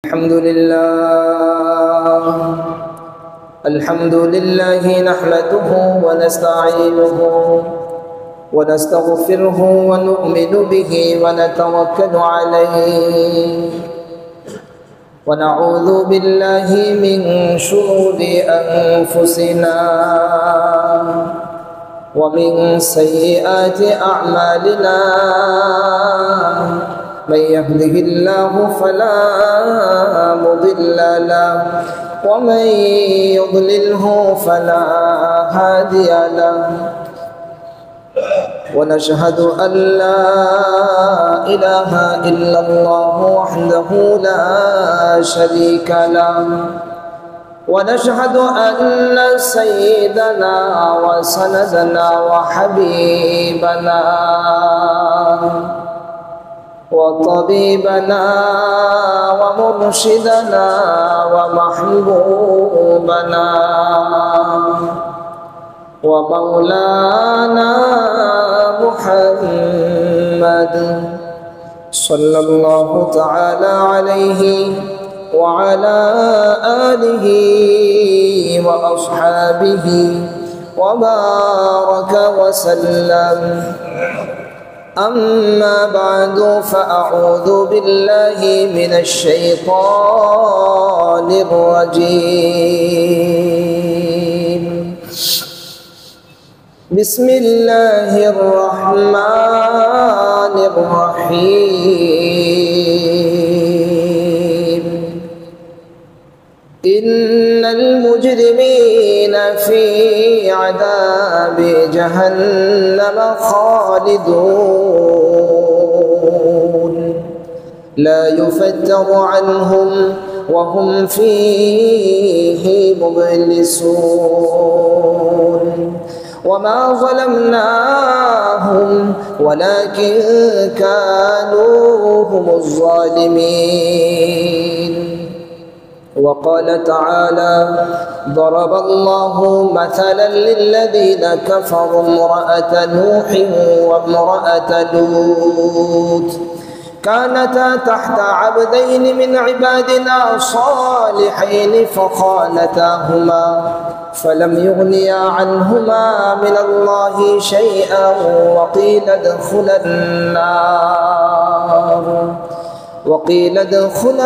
الحمد لله نحمده ونستعينه ونستغفره ونؤمن به ونتوكل عليه ونعوذ بالله من شرور أنفسنا ومن سيئات أعمالنا من يهده الله فلا مضل له ومن يضلله فلا هادي له ونشهد أن لا إله إلا الله وحده لا شريك له ونشهد أن سيدنا وسندنا وحبيبنا وطبيبنا ومرشدنا ومحبوبنا ومولانا محمد صلى الله تعالى عليه وعلى آله وأصحابه وبارك وسلم. أما بعد فأعوذ بالله من الشيطان الرجيم. بسم الله الرحمن الرحيم. إن المجرمين في عذاب جهنم خالدون لا يفتر عنهم وهم فيه مبلسون وما ظلمناهم ولكن كانوا هم الظالمين. وقال تعالى ضرب الله مثلا للذين كفروا امرأة نوح وامرأة لوط كانتا تحت عبدين من عبادنا صالحين فخانتاهما فلم يغنيا عنهما من الله شيئا وقيل ادخلا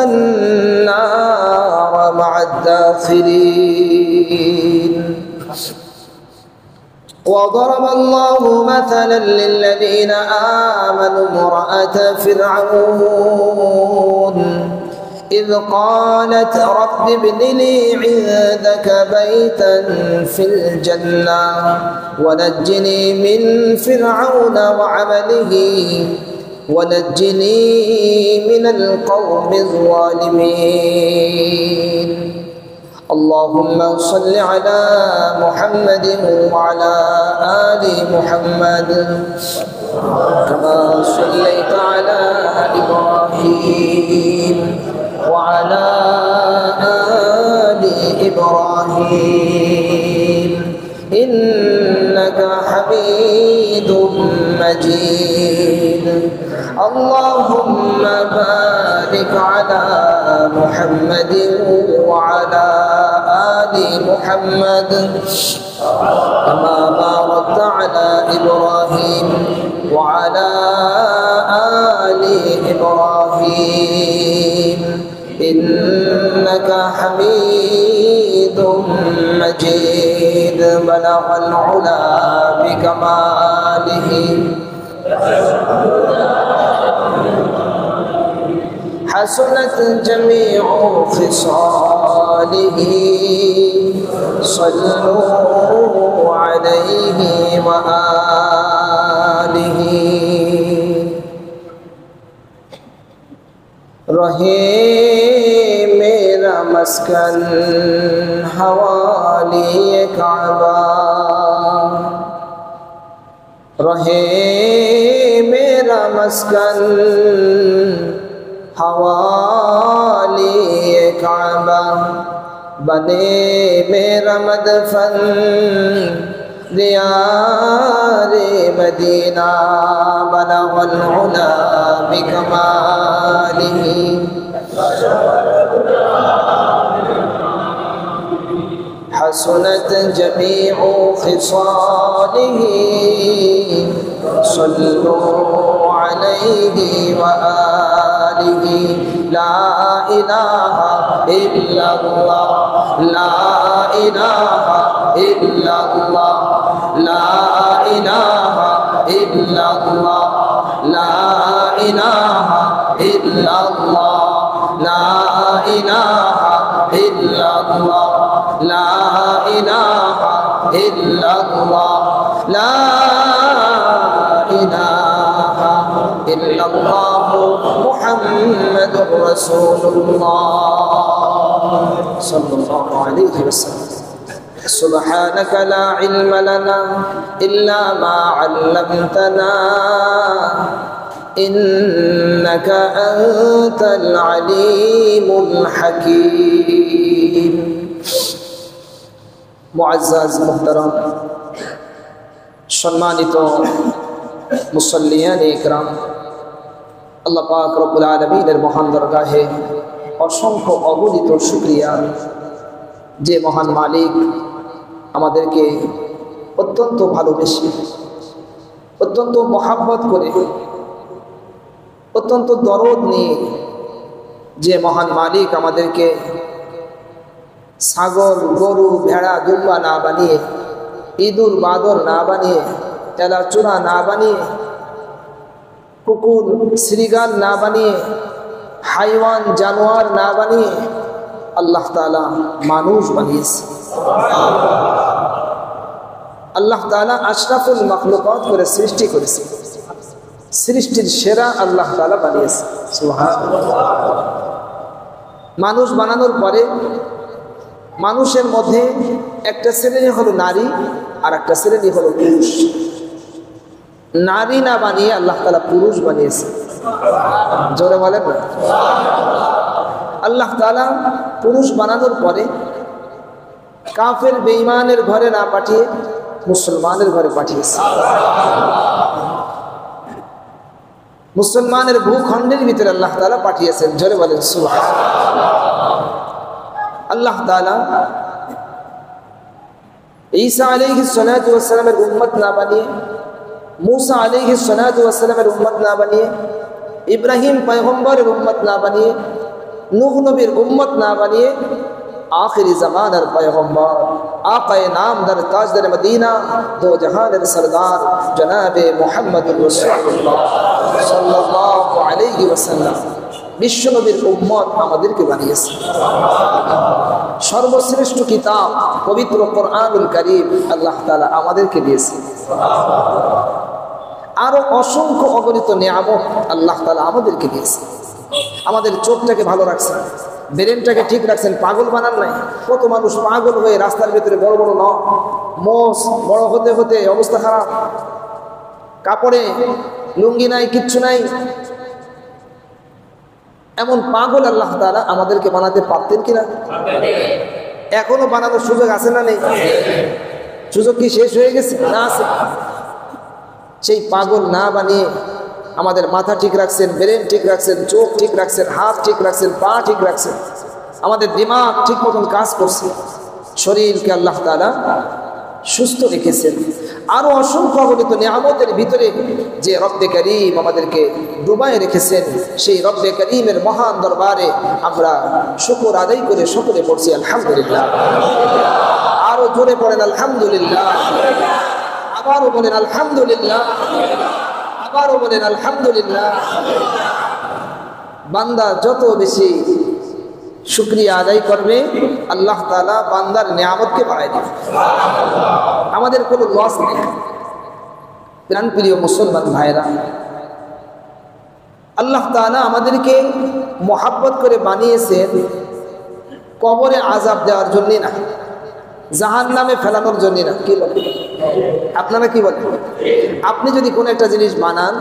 النار مع الداخلين. وضرب الله مثلا للذين آمنوا امرأة فرعون إذ قالت رب ابن لي عندك بيتا في الجنة ونجني من فرعون وعمله ونجني من القوم الظالمين. اللهم صل على محمد وعلى آل محمد كما صليت على إبراهيم وعلى آل إبراهيم إنك حميد مجيد. اللهم بارك على محمد وعلى آل محمد كما باركت على إبراهيم وعلى آل إبراهيم إنك حميد مجيد. بلغ العلا بكماله حسنت جميع خصاله صلوا عليه وآله. रहे मेरा मस्कन हवाली काबा रहे मेरा मस्कन हवाली काबा बने मेरा मदफन दियारे मदीना बलगल उला बिकमालिही حسنت جميع خصاله صلوا عليه وآله لا إله إلا الله لا إله إلا الله لا إله إلا الله لا إله إلا الله لا إله إلا الله لا إله إلا الله لا إله إلا الله محمد رسول الله صلى الله عليه وسلم سبحانك لا علم لنا إلا ما علمتنا إنك أنت العليم الحكيم মুআজ্জাজ মুহতারাম সম্মানিত মুসল্লিয়ানে ইকরাম, আল্লাহ পাক রব্বুল আলামিনের মহান দরগাহে অসংখ্য অগণিত শুকরিয়া যে মহান মালিক আমাদেরকে অত্যন্ত ভালোবেসে অত্যন্ত মহাব্বত করে অত্যন্ত দরদ নিয়ে যে মহান মালিক আমাদেরকে ছাগল গরু ভেড়া দুম্বা না বানিয়ে ইঁদুর বাদর না বানিয়ে তেলাচূড়া না বানিয়ে কুকুর শ্রীগাল না বানিয়ে হাইওয়ান জানোয়ার না বানিয়ে আল্লাহ তাআলা মানুষ বানিয়েছে। আল্লাহ তাআলা আশরাফুল মাখলুকাত করে সৃষ্টি করেছে, সৃষ্টির সেরা আল্লাহ তাআলা বানিয়েছে। সুবহানাল্লাহ। মানুষ বানানোর পরে মানুষের মধ্যে একটা শ্রেণী হলো নারী আর একটা শ্রেণী হলো পুরুষ। নারী না বানিয়ে আল্লাহ তাআলা পুরুষ বানিয়েছে। জোরে বলেন না। আল্লাহ তাআলা পুরুষ বানানোর পরে কাফের বেঈমানের ঘরে না পাঠিয়ে মুসলমানের ঘরে পাঠিয়েছে। মুসলমানের ভূখণ্ডের ভিতরে আল্লাহ তাআলা পাঠিয়েছেন। জোরে বলেন সুবহানাল্লাহ। আল্লাহ তাআলা ঈসা আলাইহিস সালাতু ওয়াস সালামের উম্মত না বানিয়ে, मूसा अलैहिस्सलामेर उम्मत ना बनिए, इब्राहिम पैगम्बरेर उम्मत ना बनिए, नूह नबीर उम्मत ना बनिए, आखिरी ज़मानार पैगम्बर आक़ाए नामदार ताजदार मदीना दो जहानेर सरदार जनाबे मुहम्मदुर रसूलुल्लाह सल्लल्लाहु अलैहि वसल्लम विश्व नबीर उम्मत आमादेरके बानिয়েছে। सर्वश्रेष्ठ किताब पवित्र कुरआनुल करीम আল্লাহ তাআলা আমাদেরকে দিয়েছে। আরো অসংখ্য অগণিত নিয়ামত আল্লাহ তাআলা আমাদেরকে দিয়েছে। আমাদের চোখটাকে ভালো রাখছেন, ব্রেনটাকে ঠিক রাখছেন, পাগল বানান নাই। কত মানুষ পাগল হয়ে রাস্তার ভিতরে বড় বড় মোষ, বড় হতে হতে অবস্থা খারাপ, কাপড়ে লুঙ্গি নাই, কিচ্ছু নাই। এমন পাগল আল্লাহ তাআলা আমাদেরকে বানাতে পারতেন কিনা? এখনো বানানোর সুযোগ আছে না নেই? সুযোগ কি শেষ হয়ে গেছে? না, আছে। সেই পাগল না বানিয়ে আমাদের মাথা ঠিক রাখছেন, ব্রেন ঠিক রাখছেন, চোখ ঠিক রাখছেন, হাত ঠিক রাখছেন, পা ঠিক রাখছেন, আমাদের দিমাগ ঠিক মতন কাজ করছে, শরীরকে আল্লাহ তাআলা সুস্থ রেখেছেন। আরো অসংখ্য অগণিত নিয়ামতের ভিতরে যে রব্বে করিম আমাদেরকে ডুবায় রেখেছেন, সেই রব্বে করিমের মহান দরবারে আমরা শুকর আদায় করে সকলে পড়ছি আলহামদুলিল্লাহ। আরো জোরে পড়েন আলহামদুলিল্লাহ, আবারও বলেন আলহামদুলিল্লাহ, আবারও বলেন আলহামদুলিল্লাহ। বান্দা যত বেশি শুকরিয়া আদায় করবে আল্লাহ তাআলা বান্দার নিয়ামতকে বাড়ায় দিবে। আমাদের কোনো লস নেই। প্রাণপ্রিয় মুসলমান ভাইরা, আল্লাহ তাআলা আমাদেরকে মহাব্বত করে বানিয়েছেন কবরে আযাব দেওয়ার জন্য না, জাহান্নামে ফেলানোর জন্য না। কি বলেন আপনারা? কি বলেন? আপনি যদি কোনো একটা জিনিস বানান,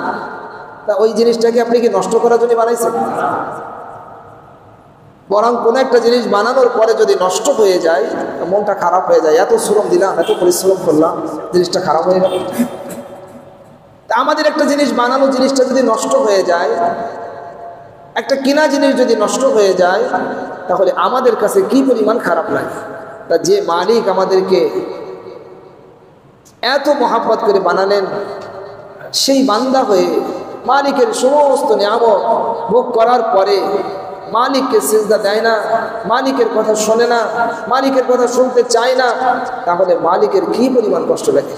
তা ওই জিনিসটাকে আপনি কি নষ্ট করার জন্য বানাইছেন? বরং কোনো একটা জিনিস বানানোর পরে যদি নষ্ট হয়ে যায়, মনটা খারাপ হয়ে যায়। এত শ্রম দিলাম, এত পরিশ্রম করলাম, জিনিসটা খারাপ হয়ে গেল। তা আমাদের একটা জিনিস বানানো জিনিসটা যদি নষ্ট হয়ে যায়, একটা কিনা জিনিস যদি নষ্ট হয়ে যায়, তাহলে আমাদের কাছে কি পরিমাণ খারাপ লাগে। তা যে মালিক আমাদেরকে এত মহাব্বত করে বানালেন, সেই বান্দা হয়ে মালিকের সমস্ত নিয়ামত ভোগ করার পরে মালিককে সিজদা দেয় না, মালিকের কথা শোনে না, মালিকের কথা শুনতে চায় না, তাহলে মালিকের কি পরিমাণ কষ্ট লাগে?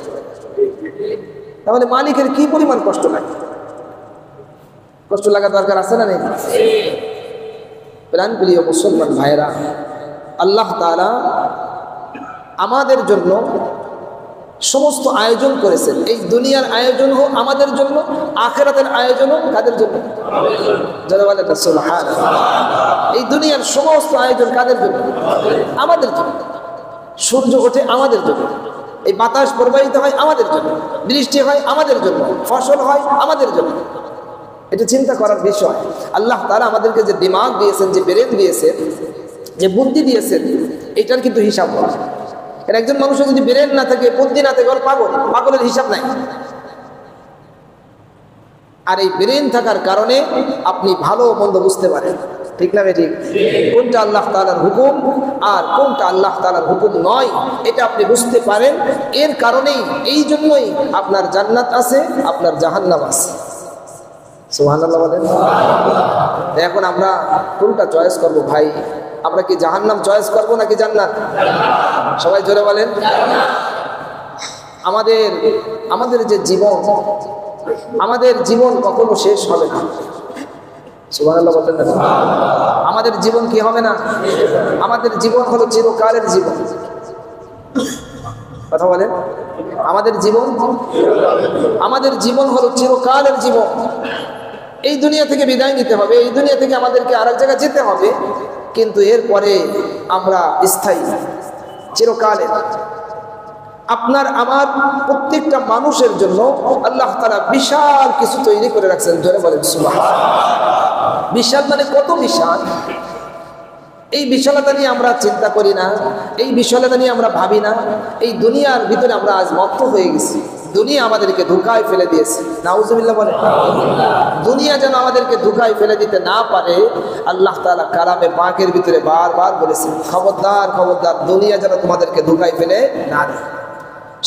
তাহলে মালিকের কি পরিমাণ কষ্ট লাগে? কষ্ট লাগা দরকার আছে না নেই? প্রাণপ্রিয় মুসলমান ভাইরা, আল্লাহ তাআলা আমাদের জন্য সমস্ত আয়োজন করেছেন। এই দুনিয়ার আয়োজন হোক আমাদের জন্য, আখিরাতের আয়োজন হোক কাদের জন্য? যারা বলে সুবহানাল্লাহ। এই দুনিয়ার সমস্ত আয়োজন কাদের জন্য? আমাদের জন্য। সূর্য ওঠে আমাদের জন্য, এই বাতাস প্রবাহিত হয় আমাদের জন্য, বৃষ্টি হয় আমাদের জন্য, ফসল হয় আমাদের জন্য। এটা চিন্তা করার বিষয়। আল্লাহ তাআলা আমাদেরকে যে দিমাগ দিয়েছেন, যে ব্রেন দিয়েছেন, যে বুদ্ধি দিয়েছেন, এটার কিন্তু হিসাব হয়। এর একজন মানুষের যদি ব্রেন না থাকে, বুদ্ধি না থাকে, পাগল, পাগলের হিসাব নাই। আর এই ব্রেন থাকার কারণে আপনি ভালো মন্দ বুঝতে পারেন, ঠিক না ঠিক? কোনটা আল্লাহ তাআলার হুকুম আর কোনটা আল্লাহ তাআলার হুকুম নয়, এটা আপনি বুঝতে পারেন। এর কারণেই, এই জন্যই আপনার জান্নাত আছে, আপনার জাহান্নাম আছে। সুবহানাল্লাহ বলেন। এখন আমরা কোনটা চয়েস করব ভাই? আমরা কি জাহান্নাম চয়েস করব নাকি জান্নাত? সবাই জোরে বলেন। আমাদের যে জীবন, আমাদের জীবন কখনো শেষ হবে না। সুবহানাল্লাহ বলেন না? আমাদের জীবন কি হবে না? আমাদের জীবন হলো চিরকালের জীবন। কথা বলেন। আমাদের জীবন হলো চিরকালের জীবন। এই দুনিয়া থেকে বিদায় নিতে হবে, এই দুনিয়া থেকে আমাদেরকে আরেক জায়গায় যেতে হবে, কিন্তু এরপরে আমরা স্থায়ী, চিরকালের। আপনার আমার প্রত্যেকটা মানুষের জন্য আল্লাহ তাআলা বিশাল কিছু তৈরি করে রাখছেন। ধরে বলেন সুবহানাল্লাহ। বিশাল মানে কত বিশাল! এই বিশালতা নিয়ে আমরা চিন্তা করি না, এই বিশালতা নিয়ে আমরা ভাবি না। এই দুনিয়ার ভিতরে আমরা আজ মত্ত হয়ে গেছি। দুনিয়া আমাদেরকে ধোঁকায় ফেলে দিয়েছে। নাউজুবিল্লাহ বলেন। দুনিয়া যেন আমাদেরকে ধোঁকায় ফেলে দিতে না পারে, আল্লাহ তাআলা কালামে পাকের ভিতরে বারবার বলেছেন, খবরদার খবরদার, দুনিয়া যেন তোমাদেরকে ধোঁকায় ফেলে না দেয়।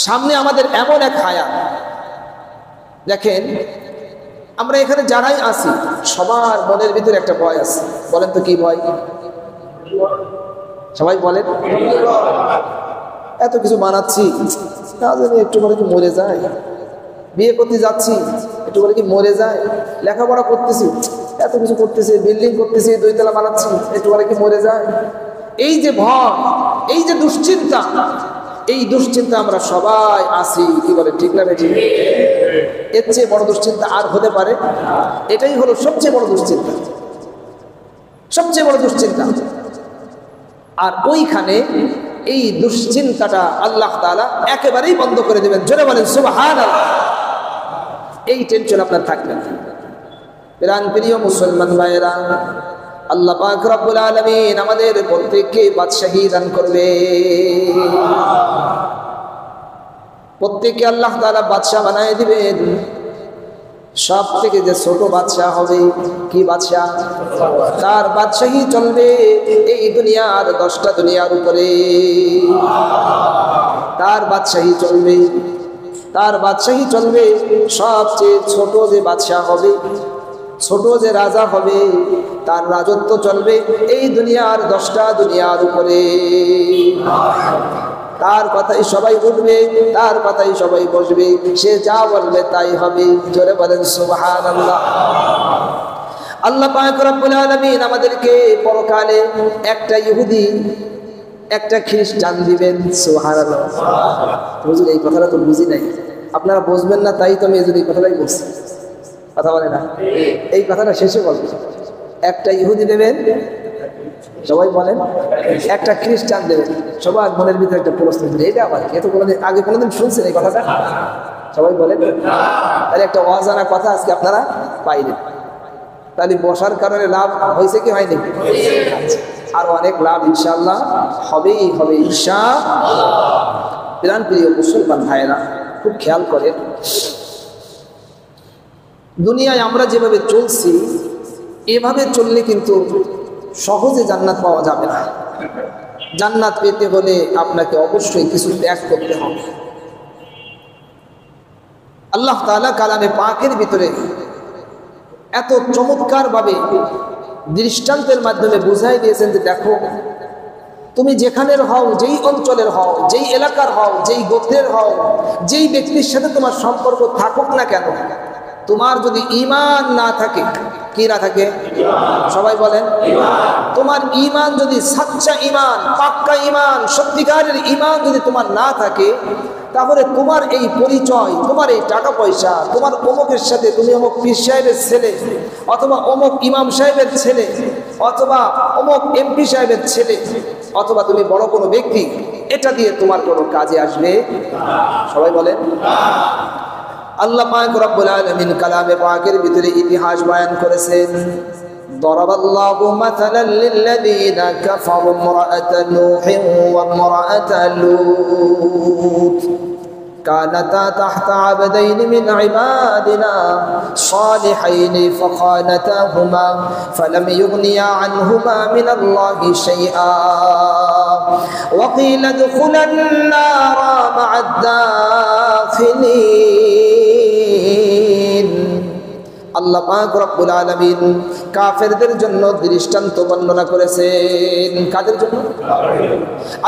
সামনে আমাদের এমন এক হায়াত, দেখেন আমরা এখানে যারাই আসি সবার মনের ভিতরে একটা ভয় আছে। বলেন তো কি ভয়? সবাই বলেন। এত কিছু বানাচ্ছি, না জানি একটু পরে কি মরে যায়। বিয়ে করতে যাচ্ছি, একটু পরে কি মরে যায়। লেখাপড়া করতেছি, এত কিছু করতেছি, বিল্ডিং করতেছি, 2 তলা বানাচ্ছি, একটু পরে কি মরে যায়। এই যে ভয়, এই যে দুশ্চিন্তা, এই দুশ্চিন্তা আমরা সবাই আসি। কি বলে, ঠিক না বেঠিক? এর চেয়ে বড় দুশ্চিন্তা আর হতে পারে? এটাই হলো সবচেয়ে বড় দুশ্চিন্তা, সবচেয়ে বড় দুশ্চিন্তা। আর ওইখানে এই দুশ্চিন্তাটা আল্লাহ তাআলা একেবারেই বন্ধ করে দেবেন। জোরে বলেন সুবহানাল্লাহ। এই টেনশন আপনার থাকবে না। প্রিয় মুসলমান ভাইরা, আল্লাহ পাক রব্বুল আলামিন আমাদের প্রত্যেককে বাদশাহী দান করবে। প্রত্যেককে আল্লাহ তাআলা বাদশা বানায় দিবেন। সব থেকে যে ছোট বাদশা হবে, কি বাদশা? তার বাদশাহী চলবে এই দুনিয়ার 10টা দুনিয়ার উপরে। তার বাদশাহী চলবে, তার বাদশাহী চলবে। সবচেয়ে ছোট যে বাদশা হবে, ছোট যে রাজা হবে, তার রাজত্ব চলবে এই দুনিয়ার 10টা দুনিয়ার উপরে। তার কথাই সবাই উঠবে, তার কথাই সবাই বসবে, সে যা বলবে তাই হবে। জোরে বলেন সুবহানাল্লাহ। আল্লাহ পাক রব্বুল আলামিন আমাদেরকে পরকালে একটা ইহুদি, একটা খ্রিস্টান দিবেন। সুবহানাল্লাহ। হুজুর এই কথাটা তো বুঝি নাই। আপনারা বুঝবেন না, তাই তো আমি এই কথাটাই বলছি। কথা বলে না, এই কথাটা শেষে বলবেন। একটা ইহুদি দেবেন, সবাই বলেন। একটা খ্রিস্টান দেবেন। সবার মনের ভিতরে একটা প্রশ্ন, এটা আবার এ তো কোনোদিন আগে কোনোদিন শুনছেন এই কথাটা? সবাই বলেন। তাহলে একটা অজানা কথা আজকে আপনারা পাইলেন। তাহলে বসার কারণে লাভ হয়েছে কি হয়নি? আর অনেক লাভ ইনশাআল্লাহ হবেই হবে ইনশাআল্লাহ। প্রিয় মুসলমান ভাইরা, খুব খেয়াল করেন, দুনিয়ায় আমরা যেভাবে চলছি, এভাবে চললে কিন্তু সহজে জান্নাত পাওয়া যাবে না। জান্নাত পেতে হলে আপনাকে অবশ্যই কিছু ত্যাগ করতে হবে। আল্লাহ তাআলা কালামে পাকের ভিতরে এত চমৎকারভাবে দৃষ্টান্তের মাধ্যমে বুঝাই দিয়েছেন যে দেখো, তুমি যেখানের হও, যেই অঞ্চলের হও, যেই এলাকার হও, যেই গোত্রের হও, যেই ব্যক্তির সাথে তোমার সম্পর্ক থাকুক না কেন, তোমার যদি ঈমান না থাকে, কি না থাকে? সবাই বলেন, তোমার ঈমান যদি সাচ্চা ঈমান, পাক্কা ঈমান, সত্যিকারের ঈমান যদি তোমার না থাকে, তাহলে তোমার এই পরিচয়, তোমার এই টাকা পয়সা, তোমার অমুকের সাথে, তুমি অমুক পীর সাহেবের ছেলে, অথবা অমুক ইমাম সাহেবের ছেলে, অথবা অমুক এমপি সাহেবের ছেলে, অথবা তুমি বড় কোনো ব্যক্তি, এটা দিয়ে তোমার কোনো কাজে আসবে? সবাই বলেন। আল্লাহ পাক রব্বুল আলামিন কালামে পাকের ভিতরে ইতিহাস বয়ান করেছেন। দরাবাল্লাহু মাসালান লিল্লাযীনা কাফারু ইমরাআতা নূহিন ওয়া ইমরাআতা লূত কানাতা তাহতা আবদাইন মিন ইবাদিনা সালিহাইন ফাখানাতাহুমা ফালাম ইউগনিয়া আনহুমা মিনাল্লাহি শাইআ ওয়া ক্বিলা দুখুলান নারা মা'আদ দাখিলিন। আল্লাহ পাক রব্বুল আলামিন কাফেরদের জন্য দৃষ্টান্ত বর্ণনা করেছেন। কাদের জন্য?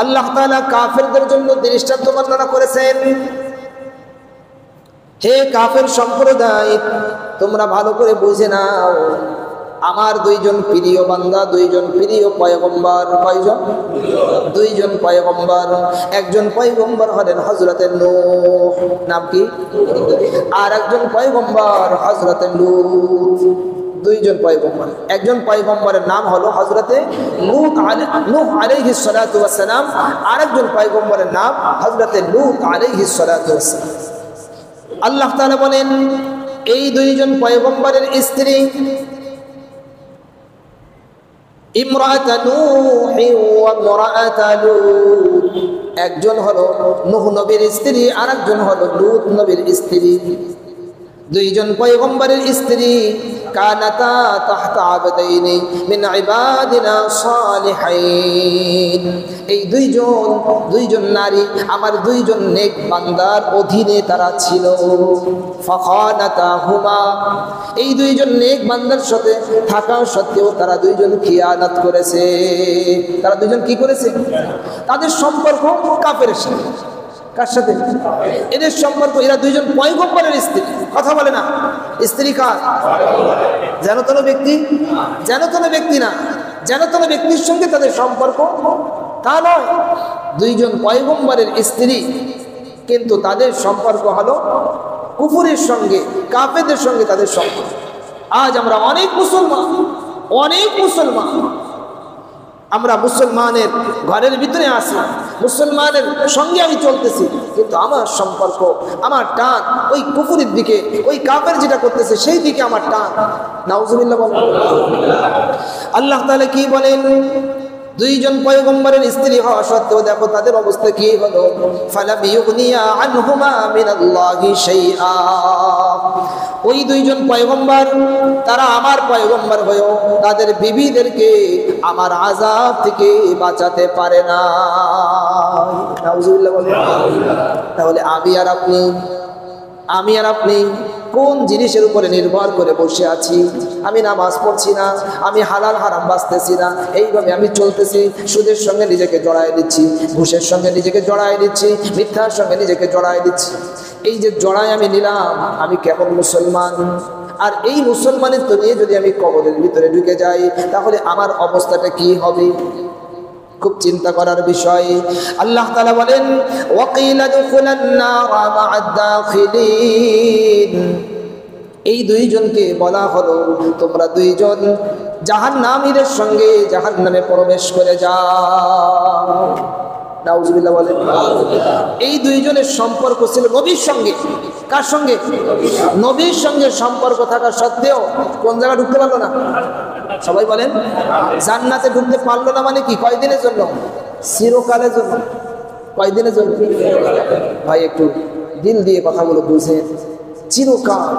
আল্লাহ তাআলা কাফেরদের জন্য দৃষ্টান্ত বর্ণনা করেছেন। হে কাফের সম্প্রদায়, তোমরা ভালো করে বুঝে নাও, আমার দুইজন প্রিয় বান্দা, দুইজন প্রিয় পয়গম্বর। কয়জন? দুইজন পয়গম্বর। একজন পয়গম্বর হলেন হযরতে নূহ, নাম কি? আর একজন পয়গম্বর হযরতে লূত। দুইজন পয়গম্বর। একজন পয়গম্বরের নাম হলো হযরতে নূহ আলাইহিস সালাতু ওয়াস সালাম, আর একজন পয়গম্বরের নাম হযরতে লূত আলাইহিস সালাতু ওয়াস সালাম। আল্লাহ তাআলা বলেন, এই দুইজন পয়গম্বরের স্ত্রী ইমরাআতা নূহি ওয়া ইমরাআতা লূত, একজন হলো নূহ নবীর স্ত্রী, আর একজন হলো লূত নবীর স্ত্রী। দুইজন পয়গম্বরের স্ত্রী কানাতা তাহতা আবদাইনি মিন ইবাদিনা সালিহাইন, এই দুইজন নারী আমার দুইজন নেক বান্দার অধীনে তারা ছিল। ফাখানাতাহুমা, এই দুইজন নেক বান্দার সাথে থাকা সত্ত্বেও তারা দুইজন খিয়ানত করেছে। তারা দুইজন কি করেছে? তাদের সম্পর্ক কাফেরের সাথে। কার সাথে? এদের সম্পর্ক, এরা দুইজন পয়গম্বরের স্ত্রী। কথা বলে না, স্ত্রী কার? যেন তেন ব্যক্তি, যেন তেন ব্যক্তি না, যেন তেন ব্যক্তির সঙ্গে তাদের সম্পর্ক তা নয়। দুইজন পয়গম্বরের স্ত্রী, কিন্তু তাদের সম্পর্ক হলো কুফরের সঙ্গে, কাফেরদের সঙ্গে তাদের সম্পর্ক। আজ আমরা অনেক মুসলমান আমরা মুসলমানের ঘরের ভিতরে আছি, মুসলমানের সঙ্গে আমি চলতেছি, কিন্তু আমার সম্পর্ক, আমার টান ওই কুফরের দিকে, ওই কাফের যেটা করতেছে সেই দিকে আমার টান। নাউজুবিল্লাহ বলেন। আল্লাহ তাআলা কি বলেন? দুইজন পয়গম্বরের স্ত্রী হওয়া সত্ত্বেও দেখো তাদের অবস্থা কি হলো। ফালাম ইউগনিয়া আনহুমা মিনাল্লাহি শাইআ, ওই দুইজন পয়গম্বর তারা আমার পয়গম্বর হয়েও তাদের বিবিদেরকে আমার আযাব থেকে বাঁচাতে পারে না। নাউজুবিল্লাহ বলেন। তাহলে আমি আর আপনি কোন জিনিসের উপরে নির্ভর করে বসে আছি? আমি নামাজ পড়ছি না, আমি হালাল হারাম বাঁচতেছি না, এইভাবে আমি চলতেছি, সুদের সঙ্গে নিজেকে জড়ায় দিচ্ছি, ঘুষের সঙ্গে নিজেকে জড়ায় দিচ্ছি, মিথ্যার সঙ্গে নিজেকে জড়ায় দিচ্ছি। এই যে জড়ায় আমি নিলাম, আমি কেমন মুসলমান? আর এই মুসলমানের তো নিয়ে যদি আমি কবরের ভিতরে ঢুকে যাই, তাহলে আমার অবস্থাটা কি হবে? খুব চিন্তা করার বিষয়। আল্লাহ তাআলা বলেন, ওয়াকিলা দুখুলান নারা মা'আদ দাখিলিন, এই দুইজনকে বলা হলো তোমরা দুইজন জাহান্নামীদের সঙ্গে জাহান্নামে প্রবেশ করে যাও। নাউজুবিল্লাহ বলেন। এই দুইজনের সম্পর্ক ছিল নবীর সঙ্গে। কার সঙ্গে? নবীর সঙ্গে সম্পর্ক থাকা সত্ত্বেও কোন জায়গায় ঢুকতে পারলো না? সবাই বলেন। জান্নাতে ঢুকতে পারলো না মানে কি? কয়দিনের জন্য? চিরকালের জন্য। কয়দিনের জন্য? ভাই একটু দিল দিয়ে কথাগুলো বুঝেন। চিরকাল।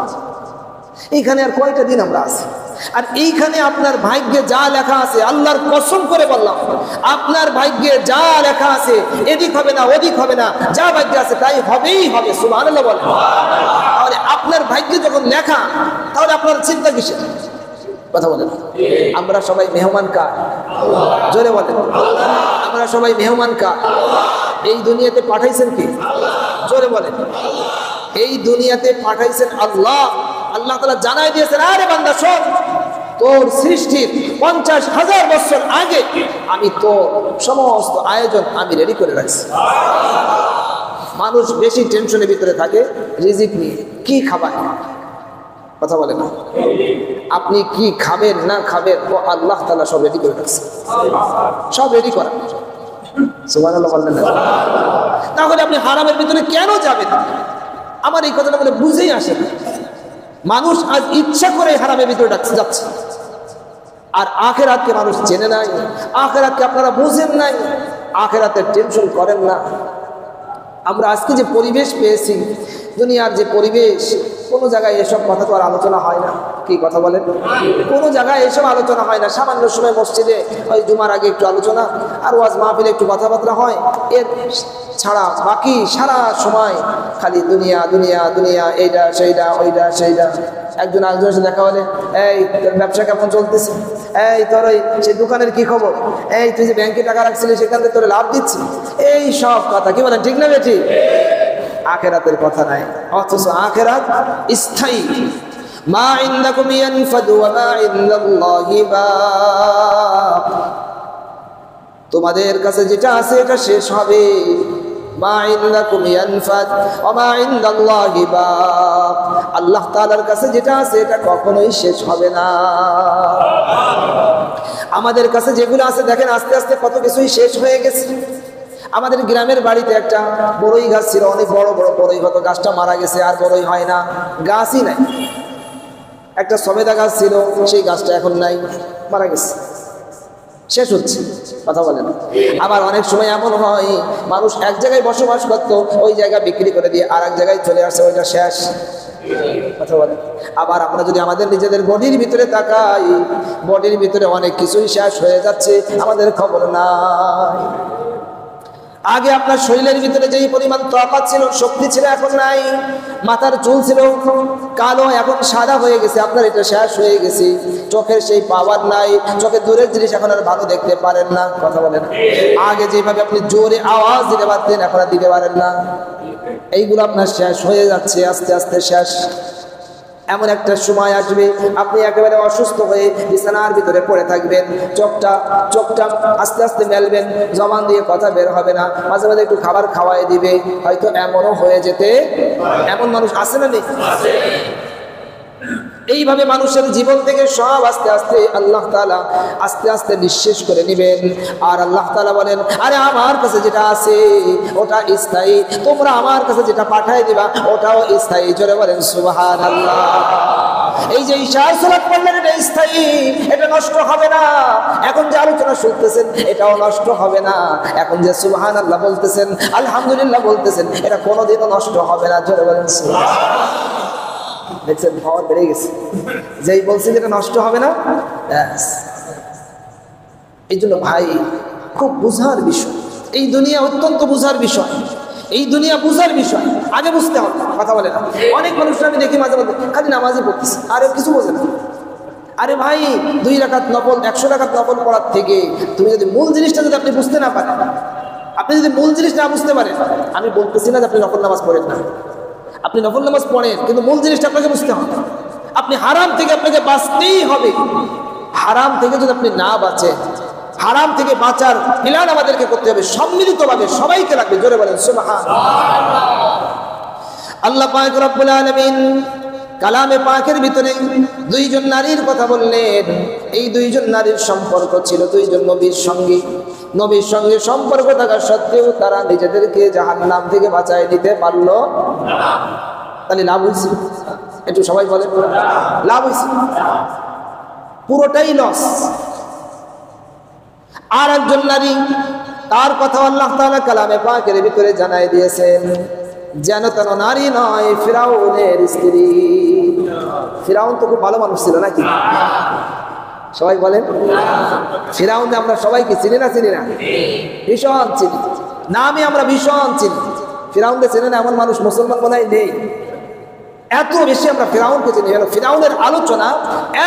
এইখানে আর কয়টা দিন আমরা আছি? আর এইখানে আপনার ভাগ্যে যা লেখা আছে, আল্লাহর কসম করে বললাম, আপনার ভাগ্যে যা লেখা আছে এদিক হবে না ওদিক হবে না, যা ভাগ্যে আছে তাই হবেই হবে। সুবহানাল্লাহ বলেন। তাহলে আপনার ভাগ্যে যখন লেখা, তাহলে আপনার চিন্তা কিসের? কথা বলেন। আমরা সবাই মেহমান কার? জোরে বলেন। আমরা সবাই মেহমান কার? এই দুনিয়াতে পাঠাইছেন কি? জোরে বলেন। এই দুনিয়াতে পাঠাইছেন আল্লাহ। আল্লাহ তাআলা জানাই দিয়েছেন, আরে বান্দা শোন, তোর সৃষ্টির 50,000 বছর আগে আমি তোর সমস্ত আয়োজন আমি রেডি করে রাখছি। মানুষ বেশি টেনশনের ভিতরে থাকে রিজিক নিয়ে, কি খাবার, কথা বলে না। আপনি কি খাবেন না খাবেন, ও আল্লাহ তাআলা সব রেডি করে রাখছে, সব রেডি করা। সুবহানাল্লাহ বললেন না? তাহলে আপনি হারামের ভিতরে কেন যাবেন? আমার এই কথাটা বলে বুঝেই আসে না। মানুষ আজ ইচ্ছা করে হারামের ভিতরে যাচ্ছে, আর আখিরাতকে মানুষ চেনে নাই, আখিরাতকে আপনারা বুঝেন নাই, আখিরাতের টেনশন করেন না। আমরা আজকে যে পরিবেশ পেয়েছি, দুনিয়ার যে পরিবেশ, কোনো জায়গায় এসব কথা তো আর আলোচনা হয় না। কি কথা বলেন? কোনো জায়গায় এসব আলোচনা হয় না। সামান্য সময় মসজিদে ওই জুমার আগে একটু আলোচনা, আর ওয়াজ মাহফিলে একটু কথাবার্তা হয়, এর ছাড়া বাকি সারা সময় খালি দুনিয়া দুনিয়া দুনিয়া, এইটা সেইটা ওইটা সেইটা। একজন আরেকজনের সাথে দেখা হলে, এই তোর ব্যবসা কেমন চলতেছে, এই তোর ওই সেই দোকানের কি খবর, এই তুই যে ব্যাংকে টাকা রাখছিলি সেখান থেকে তোর লাভ দিচ্ছি, এই সব কথা। কি বলেন, ঠিক না বেঠি? আখিরাতের কথা নাই, অথচ আখিরাত স্থায়ী। মা ইনদাকুম ইয়ানফাদু ওয়া মা ইনদাল্লাহি বাক। তোমাদের কাছে যেটা আছে এটা শেষ হবে। মা ইনদাকুম ইয়ানফাদ ওয়া মা ইনদাল্লাহি বাক। আল্লাহ তাআলার কাছে যেটা আছে এটা কখনোই শেষ হবে না। আমাদের কাছে যেগুলো আছে দেখেন, আস্তে আস্তে কত কিছুই শেষ হয়ে গেছে। আমাদের গ্রামের বাড়িতে একটা বড়ই গাছ ছিল, অনেক বড় বড় বড়ই হতো, গাছটা মারা গেছে, আর বড়ই হয় না, গাছই নাই। একটা সবেদা গাছ ছিল, সেই গাছটা এখন নাই, মারা গেছে, শেষ হচ্ছে। কথা বলেন। আবার অনেক সময় এমন হয়, মানুষ এক জায়গায় বসবাস করতো, ওই জায়গা বিক্রি করে দিয়ে আর এক জায়গায় চলে আসছে, ওইটা শেষ। কথা বলেন। আবার আমরা যদি আমাদের নিজেদের বডির ভিতরে তাকাই, বডির ভিতরে অনেক কিছুই শেষ হয়ে যাচ্ছে, আমাদের খবর নাই। আগে আপনার শরীরের ভিতরে যেই পরিমাণ তাকাত ছিল, শক্তি ছিল, এখন নাই। মাথার চুল ছিল কালো, এখন সাদা হয়ে গেছে, আপনার এটা শেষ হয়ে গেছে। চোখের সেই পাওয়ার নাই, চোখের দূরের জিনিস এখন আর ভালো দেখতে পারেন না। কথা বলেন। আগে যেভাবে আপনি জোরে আওয়াজ দিতে পারতেন, এখন আর দিতে পারেন না। এইগুলো আপনার শেষ হয়ে যাচ্ছে, আস্তে আস্তে শেষ। এমন একটা সময় আসবে, আপনি একেবারে অসুস্থ হয়ে বিছানার ভিতরে পড়ে থাকবেন, চোখটা আস্তে আস্তে মেলবেন, জবান দিয়ে কথা বের হবে না, মাঝে মাঝে একটু খাবার খাওয়াই দিবে, হয়তো এমনও হয়ে যেতে। এমন মানুষ আছে না নেই? এইভাবে মানুষের জীবন থেকে সব আস্তে আস্তে আল্লাহ তাআলা আস্তে আস্তে নিঃশেষ করে নেবেন। আর আল্লাহ তাআলা বলেন, আরে আমার কাছে যেটা আছে ওটা স্থায়ী, তোমরা আমার কাছে যেটা পাঠাই দিবা ওটাও স্থায়ী। জোরে বলেন সুবহানাল্লাহ। এই যে ঈশার সালাত পড়লেন, এটা স্থায়ী, এটা নষ্ট হবে না। এখন যে আলোচনা শুনতেছেন এটাও নষ্ট হবে না। এখন যে সুবহানাল্লাহ বলতেছেন, আলহামদুলিল্লাহ বলতেছেন, এটা কোনোদিনও নষ্ট হবে না। জোরে বলেন সুবহানাল্লাহ। দেখছেন, পাওয়ার বেড়ে গেছে। যেই বলছেন যেটা নষ্ট হবে না, এই জন্য ভাই খুব বুঝার বিষয়, এই দুনিয়া অত্যন্ত বুঝার বিষয়, এই দুনিয়া বুঝার বিষয়, আগে বুঝতে হবে। কথা বলে না। অনেক মানুষ আমি দেখি মাঝে মাঝে খালি নামাজই পড়তেছে, আর কিছু বোঝে না। আরে ভাই, 2 রাকাত নফল 100 রাকাত নফল পড়ার থেকে তুমি যদি মূল জিনিসটা যদি আপনি বুঝতে না পারেন, আপনি যদি মূল জিনিস না বুঝতে পারেন, আমি বলতেছি না যে আপনি নফল নামাজ পড়েন না, আপনি নফল নামাজ পড়েন, কিন্তু মূল জিনিসটা আপনাকে বুঝতে হবে। আপনি হারাম থেকে আপনাকে বাঁচতেই হবে। হারাম থেকে যদি আপনি না বাঁচেন, হারাম থেকে বাঁচার প্ল্যান আমাদেরকে করতে হবে সম্মিলিতভাবে, সবাইকে লাগবে। জোরে বলেন সুবহানাল্লাহ। আল্লাহ পাক রব্বুল আলামিন কালামে পাকের ভিতরে 2 জন নারীর কথা বললেন। এই 2 জন নারীর সম্পর্ক ছিল 2 জন নবীর সঙ্গে। নবীর সঙ্গে সম্পর্ক থাকা সত্ত্বেও তারা নিজেদেরকে জাহান্নাম থেকে বাঁচায় নিতে পারলো না। তাহলে লাভ হয়েছে? একটু সবাই বলেন, লাভ হয়েছে? পুরোটাই লস। আর একজন নারী, তার কথা আল্লাহ তাআলা কালামে পাকের ভিতরে জানাই দিয়েছেন, যেন তেন নারী নয়, ফিরাউনের স্ত্রী। ফিরাউন তো খুব ভালো মানুষ ছিল নাকি? সবাই বলেন ফিরাউন আমরা সবাইকে চিনি না চিনি না? ভীষণ চিনি, নামে আমরা ভীষণ চিনি। ফিরাউনকে চেনে না এমন মানুষ মুসলমান মনে হয় নেই। এত বেশি আমরা ফিরাউনকে চিনি। ফিরাউনের আলোচনা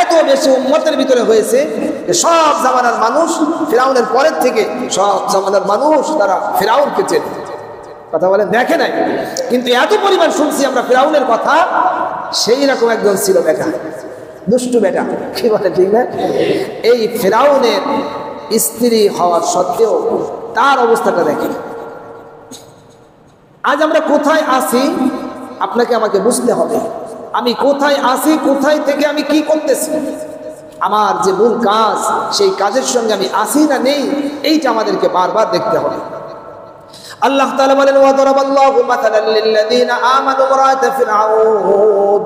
এত বেশি উম্মতের ভিতরে হয়েছে যে সব জামানার মানুষ, ফিরাউনের পরের থেকে সব জামানার মানুষ তারা ফিরাউনকে চেনে। কথা বলেন দেখে নাই, কিন্তু এত পরিমাণ শুনছি আমরা ফিরাউনের কথা। সেই রকম একজন ছিল বেটা, দুষ্টু বেটা, কি বলে ঠিক না? এই ফিরাউনের স্ত্রী হওয়ার সত্ত্বেও তার অবস্থাটা দেখে। আজ আমরা কোথায় আছি আপনাকে আমাকে বুঝতে হবে। আমি কোথায় আছি, কোথায় থেকে আমি কি করতেছি, আমার যে মূল কাজ সেই কাজের সঙ্গে আমি আছি না নেই, এইটা আমাদেরকে বারবার দেখতে হবে। আল্লাহ তাআলা বলেন ওয়াদারাবাল্লাহু মাতালাল লিল্লাযীনা আমানু ইমরাআতা ফিরআউন।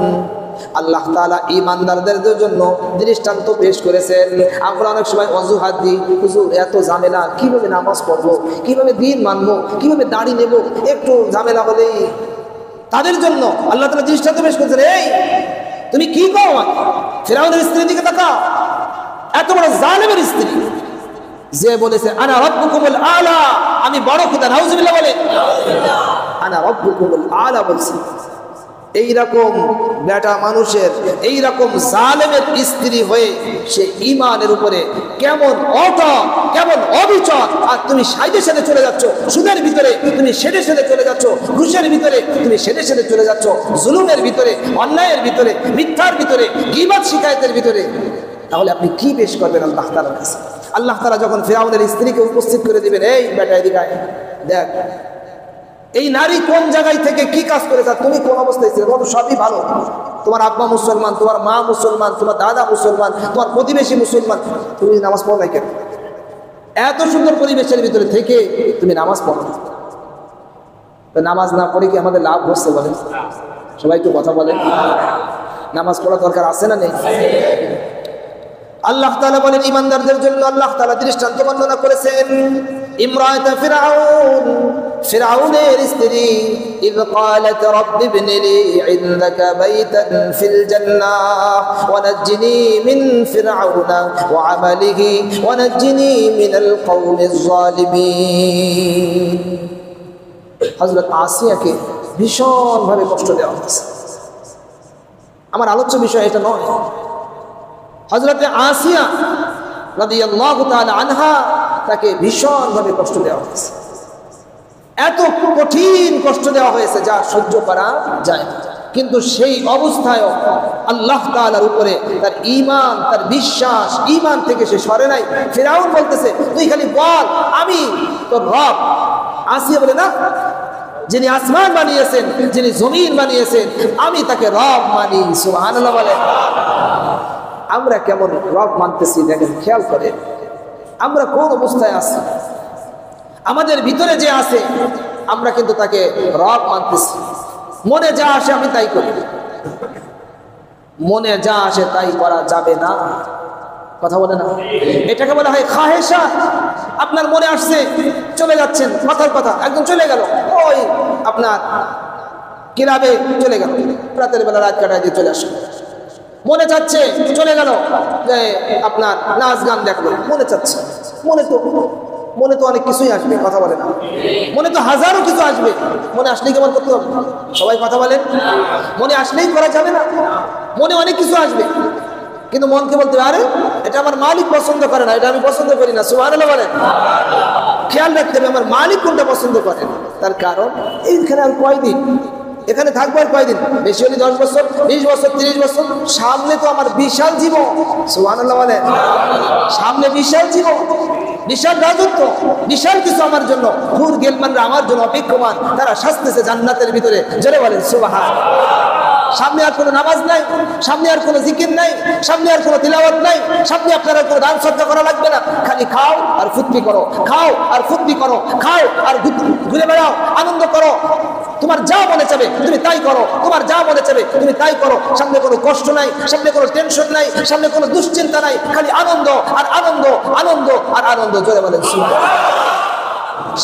আল্লাহ তাআলা ঈমানদারদের জন্য দৃষ্টান্ত পেশ করেছেন। আমরা অনেক সময় অজুহাত দিই, হুজুর এত ঝামেলা, কিভাবে নামাজ পড়বো, কিভাবে দিন মানবো, কিভাবে দাড়ি নেব, একটু ঝামেলা হলেই। তাদের জন্য আল্লাহ তাআলা দৃষ্টান্ত পেশ করেছেন, এই তুমি কি করো? ফিরআউনের স্ত্রীর দিকে তাকাও, এত বড় জালেমের স্ত্রী, যে বলেছে আনা রাব্বুকুমুল আলা, আমি বড় খোদা। নাউজুবিল্লাহ বলে আনা রাব্বুকুমুল আলা বলছি। এইরকম বেটা মানুষের, এইরকম জালেমের স্ত্রী হয়ে সে ঈমানের উপরে কেমন অটল, কেমন অবিচল। আর তুমি সাইডে সাইডে চলে যাচ্ছ, সুদের ভিতরে তুমি সেদে সেদে চলে যাচ্ছ, ঘুষের ভিতরে তুমি সেদে সেদে চলে যাচ্ছ, জুলুমের ভিতরে, অন্যায়ের ভিতরে, মিথ্যার ভিতরে, গীবত শিকায়েতের ভিতরে। তাহলে আপনি কি পেশ করবেন আল্লাহ তাআলার কাছে? আল্লাহ তাআলা যখন ফিরআউনের স্ত্রীকে উপস্থিত করে দিবেন, এই বেটা এদিকে আয়, দেখ এই নারী কোন জায়গায় থেকে কি কাজ করেছে, তুমি কোন অবস্থায় ছিলে, তোমার সবই ভালো, তোমার আব্বা মুসলমান, তোমার মা মুসলমান, তোমার দাদা মুসলমান, তোমার প্রতিবেশী মুসলমান, তুমি নামাজ পড়ো না কেন? এত সুন্দর পরিবেশের ভিতরে থেকে তুমি নামাজ পড়ো না। নামাজ না পড়ে কি আমাদের লাভ হচ্ছে বলেন? সবাই একটু কথা বলেন। নামাজ পড়া দরকার আছে না নেই? আল্লাহ তাআলা বলেন ঈমানদারদের জন্য আল্লাহ তাআলা দৃষ্টান্ত বর্ণনা করেছেন। ইমরাআত ফিরআউন, ফিরআউনের স্ত্রী, ইয ক্বালাত রাব্বি ইবনি লি ইনদাকা বাইতান ফিল জান্নাহ ওয়া নাজ্জিনি মিন ফিরআউনা ওয়া আমালিহি ওয়া নাজ্জিনি মিনাল কওমিজ যালিমিন। হযরত আসিয়াকে ভীষণভাবে কষ্ট দেওয়া হয়েছে। আমার আলোচ্য বিষয় এটা নয়। হযরতে আসিয়া রাদিয়াল্লাহু তাআলা আনহা, তাকে ভীষণভাবে কষ্ট দেওয়া হয়েছে। এত কঠিন কষ্ট দেওয়া হয়েছে যা সহ্য করা যায় না। কিন্তু সেই অবস্থায়ও আল্লাহ তাআলার উপরে তার ঈমান, তার বিশ্বাস, ঈমান থেকে সে সরে নাই। ফিরআউন বলতেছে, তুই খালি বল আমি তোর রব। আসিয়া বলে, না, যিনি আসমান বানিয়েছেন, যিনি জমিন বানিয়েছেন, আমি তাকে রব মানি। সুবহানাল্লাহ বলে। আমরা কেমন রব মানতেছি দেখেন, খেয়াল করে আমরা কোন অবস্থায় আছি। আমাদের ভিতরে যে আছে আমরা কিন্তু তাকে রব মানতেছি। মনে যা আসে আমি তাই করি, মনে যা আসে তাই করা যাবে না। কথা বলে না, এটাকে বলা হয় খাহেশা। আপনার মনে আসছে, চলে যাচ্ছেন, কথার কথা একদম চলে গেল, ওই আপনার ক্লাবে চলে গেল, রাতের বেলা রাত কাটায় দিয়ে চলে আসে। মনে চাচ্ছে, চলে গেল যে আপনার নাচ গান দেখলো, মনে চাচ্ছে। মনে তো অনেক কিছুই আসবে, কথা বলে না, মনে তো হাজারো কিছু আসবে। মনে আসলেই কেমন করতে হবে? সবাই কথা বলেন, মনে আসলেই করা যাবে না। মনে অনেক কিছু আসবে, কিন্তু মনকে বলতে হবে, আরে এটা আমার মালিক পছন্দ করে না, এটা আমি পছন্দ করি না। সুবহানাল্লাহ বলেন। খেয়াল রাখতে হবে আমার মালিক কোনটা পছন্দ করে। তার কারণ এইখানে আর কয়দিন, এখানে থাকবো আর কয়দিন, বেশি হলে 10 বছর, 20 বছর, 30 বছর। সামনে তো আমার বিশাল জীবন। সুবহানাল্লাহ বলেন। সামনে বিশাল জীবন, বিশাল রাজত্ব, বিশাল কিছু আমার জন্য। হুর গেলমানরা আমার জন্য অপেক্ষমান, তারা শাস্তিছে জান্নাতের ভিতরে। জোরে বলেন সুবহানাল্লাহ। সামনে আর কোনো নামাজ নাই, সামনে আর কোনো জিকির নাই, সামনে আর কোনো তিলাওয়াত নাই, সামনে আপনার আর কোনো দান সদকা করা লাগবে না। খালি খাও আর ফুর্তি করো, খাও আর ফুর্তি করো, খাও আর ঘুরে বেড়াও, আনন্দ করো। তোমার যা মনে চাবে তুমি তাই করো, তোমার যা মনে চাবে তুমি তাই করো। সামনে কোনো কষ্ট নাই, সামনে কোনো টেনশন নাই, সামনে কোনো দুশ্চিন্তা নাই, খালি আনন্দ আর আনন্দ, আনন্দ আর আনন্দ। জোরে বলেন সুবহানাল্লাহ।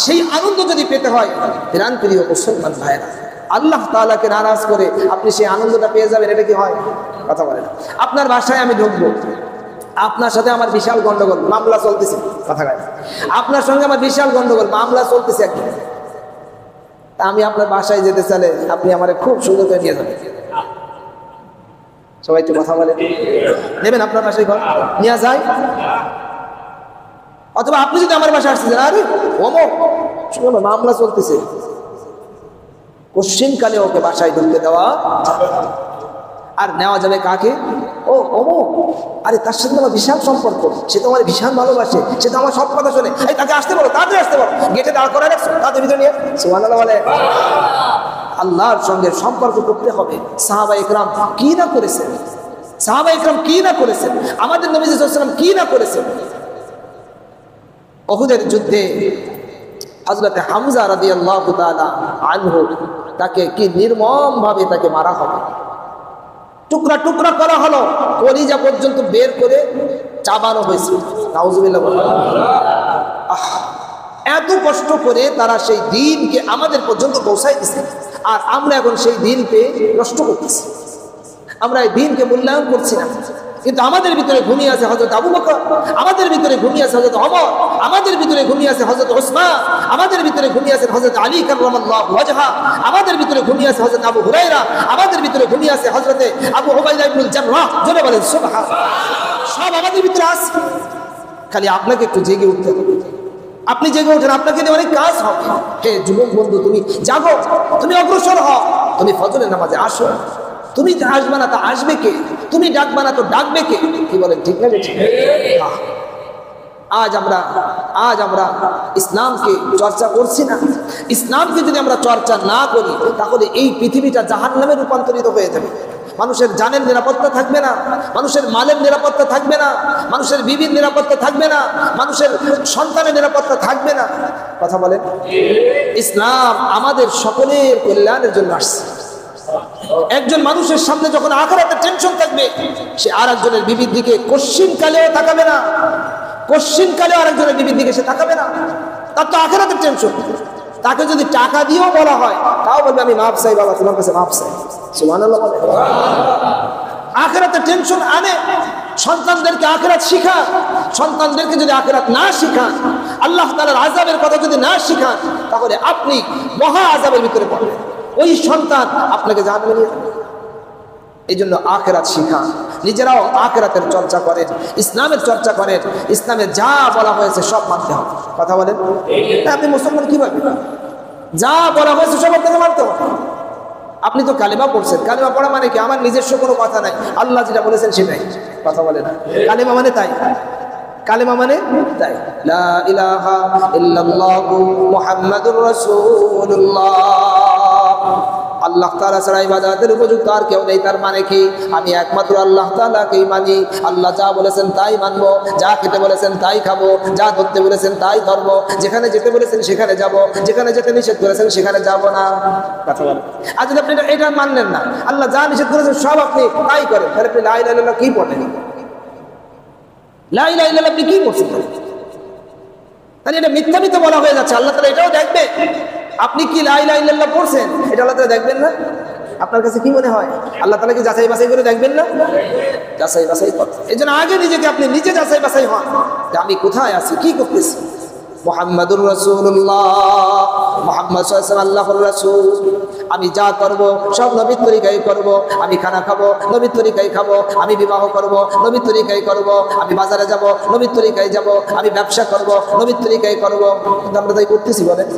সেই আনন্দ যদি পেতে হয় প্রাণপ্রিয় মুসলমান ভাইরা, আল্লাহ তাআলাকে নারাজ করে আপনি সেই আনন্দটা পেয়ে যাবেন, এটা কি হয়? কথা বলেন। আপনার বাসায় আমি ঢুকবো, আপনার সাথে আমার বিশাল গন্ডগোল, মামলা চলতেছে, কথা কয়, আপনার সঙ্গে আমার বিশাল গন্ডগোল, মামলা চলতেছে একদম। আমি আপনার বাসায় যেতে চাইলে আপনি আমার খুব সুন্দর করে নিয়ে যাবেন। সবাই তো কথা বলে, নেবেন আপনার বাসায় ঘর নিয়ে যায়? অথবা আপনি যদি আমার বাসায় আসতেছেন, আরে অমুক শুনো মামলা চলতেছে, কোশ্চিনকালে ওকে বাসায় ঢুকতে দেওয়া আর নেওয়া যাবে কাকে? ও অমুক, আরে তার সাথে আমার বিশাল সম্পর্ক, সে তো আমার ভীষণ ভালোবাসে, সে তো আমার সব কথা শোনে, এই তাকে আসতে বলো, তাড়াতাড়ি আসতে বলো, গেটে দাঁড় করা রাখছো, তাদের ভিতরে নিয়ে সুবহানাল্লাহ বলে। আল্লাহর সঙ্গে সম্পর্ক করতে হবে। সাহাবা ইকরাম কি না করেছেন, সাহাবা ইকরাম কি না করেছেন, আমাদের নবী সাল্লাল্লাহু আলাইহি ওয়াসাল্লাম কি না করেছেন। উহুদের যুদ্ধে হযরত হামজা রাদিয়াল্লাহু তাআলা আনহু, তাকে কি নির্মমভাবে তাকে মারা হবে, টুকরা টুকরা করা হলো, কলিজা পর্যন্ত বের করে চাবানো হয়েছে। নাউজুবিল্লাহ। এত কষ্ট করে তারা সেই দিনকে আমাদের পর্যন্ত পৌঁছাই দিচ্ছে, আর আমরা এখন সেই দিনকে নষ্ট করতেছি, আমরা এই দিনকে মূল্যায়ন করছি না। কিন্তু আমাদের ভিতরে ঘুমিয়ে আছে হযরত আবু বকর, আমাদের ভিতরে ঘুমিয়ে আছে হযরত ওমর, আমাদের ভিতরে ঘুমিয়ে আছে হযরত ওসমান, আমাদের ভিতরে ঘুমিয়ে আছে হযরত আলী কাররামাল্লাহু ওয়াজহা, আমাদের ভিতরে ঘুমিয়ে আছে হযরত আবু হুরায়রা, আমাদের ভিতরে ঘুমিয়ে আছে হযরত আবু উবাইদা ইবনুল জাররাহ। জোরে বলেন সুবহানাল্লাহ। সব আমাদের ভিতরে আছে, খালি আপনাকে একটু জেগে উঠতে হবে। আপনি জেগে ওঠেন, আপনাকে নিয়ে অনেক কাজ হবে। হে যুবক বন্ধু, তুমি জাগো, তুমি অগ্রসর হও, তুমি ফজরের নামাজে আসো। তুমি আসবে না তা আসবে কে? তুমি ডাকবে না তো ডাকবে কে? কি বলেন, ঠিক না? আজ আমরা ইসলামকে চর্চা করছি না। ইসলামকে যদি আমরা চর্চা না করি, তাহলে এই পৃথিবীটা জাহান্নামে রূপান্তরিত হয়ে যাবে। মানুষের জানের নিরাপত্তা থাকবে না, মানুষের মালের নিরাপত্তা থাকবে না, মানুষের বিবির নিরাপত্তা থাকবে না, মানুষের সন্তানের নিরাপত্তা থাকবে না। কথা বলেন। ইসলাম আমাদের সকলের কল্যাণের জন্য আসছে। একজন মানুষের সামনে যখন আখিরাতের টেনশন থাকবে, সে আর একজনের বিবির দিকে কোশ্চিনকালেও তাকাবে না, কোশ্চিনকালেও আর একজনের বিবির দিকে সে তাকাবে না। তার তো আখিরাতের টেনশন। তাকে যদি টাকা দিয়েও বলা হয়, তাও বলবে আমি মাফ চাই বাবা, তোমার কাছে মাফ চাই। সুবহানাল্লাহ। আখিরাতের টেনশন আনে। সন্তানদেরকে আখিরাত শিখান। সন্তানদেরকে যদি আখিরাত না শিখান, আল্লাহ তাআলার আযাবের কথা যদি না শিখান, তাহলে আপনি মহা আযাবের ভিতরে পড়বেন। ওই সন্তান আপনাকে জাহান্নামে নিয়ে যাবে। এই জন্য আখিরাত শিখান, নিজেরাও আখিরাতের চর্চা করেন, ইসলামের চর্চা করেন, ইসলামে যা বলা হয়েছে সব মানতে হবে। কথা বলেন। আপনি মুসলমান কিভাবে? যা বলা হয়েছে সব আপনাকে মানতে হবে। আপনি তো কালেমা পড়ছেন, কালেমা পড়া মানে কি? আমার নিজস্ব কোনো কথা নাই, আল্লাহ যেটা বলেছেন সেটাই। কথা বলে না। কালেমা মানে তাই, কালেমা মানে তাই, লা ইলাহা ইল্লাল্লাহু মুহাম্মাদুর রাসূলুল্লাহ। আল্লাহ তাআলা ছাড়া ইবাদতের উপযুক্ত আর কেউ নেই। তার মানে কি? আমি একমাত্র আল্লাহ তাআলাকেই মানি। আল্লাহ যা বলেছেন তাই মানবো, যা খেতে বলেছেন তাই খাবো, যা ধরতে বলেছেন তাই ধরবো, যেখানে যেতে বলেছেন সেখানে যাব, যেখানে যেতে নিষেধ করেছেন সেখানে যাব না। কথা বলেন। আর যদি আপনি এটা মানলেন না, আল্লাহ যা নিষেধ করেছেন সব আপনি তাই করেন, তাহলে আপনি লা ইলাহা ইল্লাল্লাহ কি পড়েন? লা ইলাহা ইল্লাল্লাহ আপনি কি করছেন? তাহলে এটা মিথ্যা মিথ্যা বলা হয়ে যাচ্ছে। আল্লাহ তাআলা এটাও দেখবে আপনি কি লা ইলাহা ইল্লাল্লাহ পড়ছেন, এটা আল্লাহ তাআলা দেখবেন না? আপনার কাছে কি মনে হয় আল্লাহ তাআলা কি যাচাই বাছাই করে দেখবেন না? যাচাই বাছাই করেন। এজন্য আগে নিজেকে আপনি নিজে যাচাই বাছাই হন যে আমি কোথায় আছি, কি করতেছি। মুহাম্মাদুর রাসূলুল্লাহ, মুহাম্মদ সাল্লাল্লাহু আলাইহি ওয়াসাল্লাম আল্লাহর রাসূল। আমি যা করব সব নবীর তরিকায় করব। আমি খানা খাবো নবীর তরিকায় খাবো, আমি বিবাহ করব নবীর তরিকায় করব, আমি বাজারে যাব নবীর তরিকায় যাব, আমি ব্যবসা করব নবীর তরিকায় করব। কিন্তু আমরা তাই করতেছি? বলেন।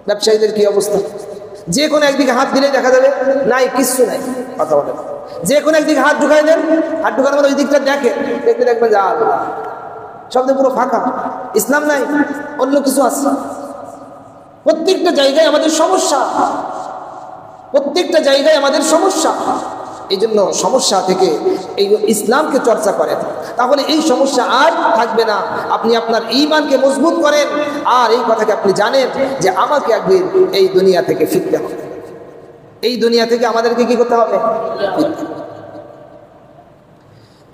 ব্যবসায়ীদের কি অবস্থা? যে কোনো একদিকে হাত দিলেই দেখা যাবে নাই, কিচ্ছু নাই। কথা বলেন। যে কোনো একদিকে হাত ঢুকাই দেন, হাত ঢুকানোর মধ্যে ওই দিকটা দেখতে দেখবেন যে আল্লাহ শব্দ পুরো ফাঁকা, ইসলাম নাই, অন্য কিছু আছে। প্রত্যেকটা জায়গায় আমাদের সমস্যা, প্রত্যেকটা জায়গায় আমাদের সমস্যা। এই জন্য সমস্যা থেকে এই ইসলামকে চর্চা করেন, তাহলে এই সমস্যা আর থাকবে না। আপনি আপনার ঈমানকে মজবুত করেন, আর এই কথাকে আপনি জানেন যে আমাকে একদিন এই দুনিয়া থেকে ফিরতে হবে। এই দুনিয়া থেকে আমাদেরকে কি করতে হবে?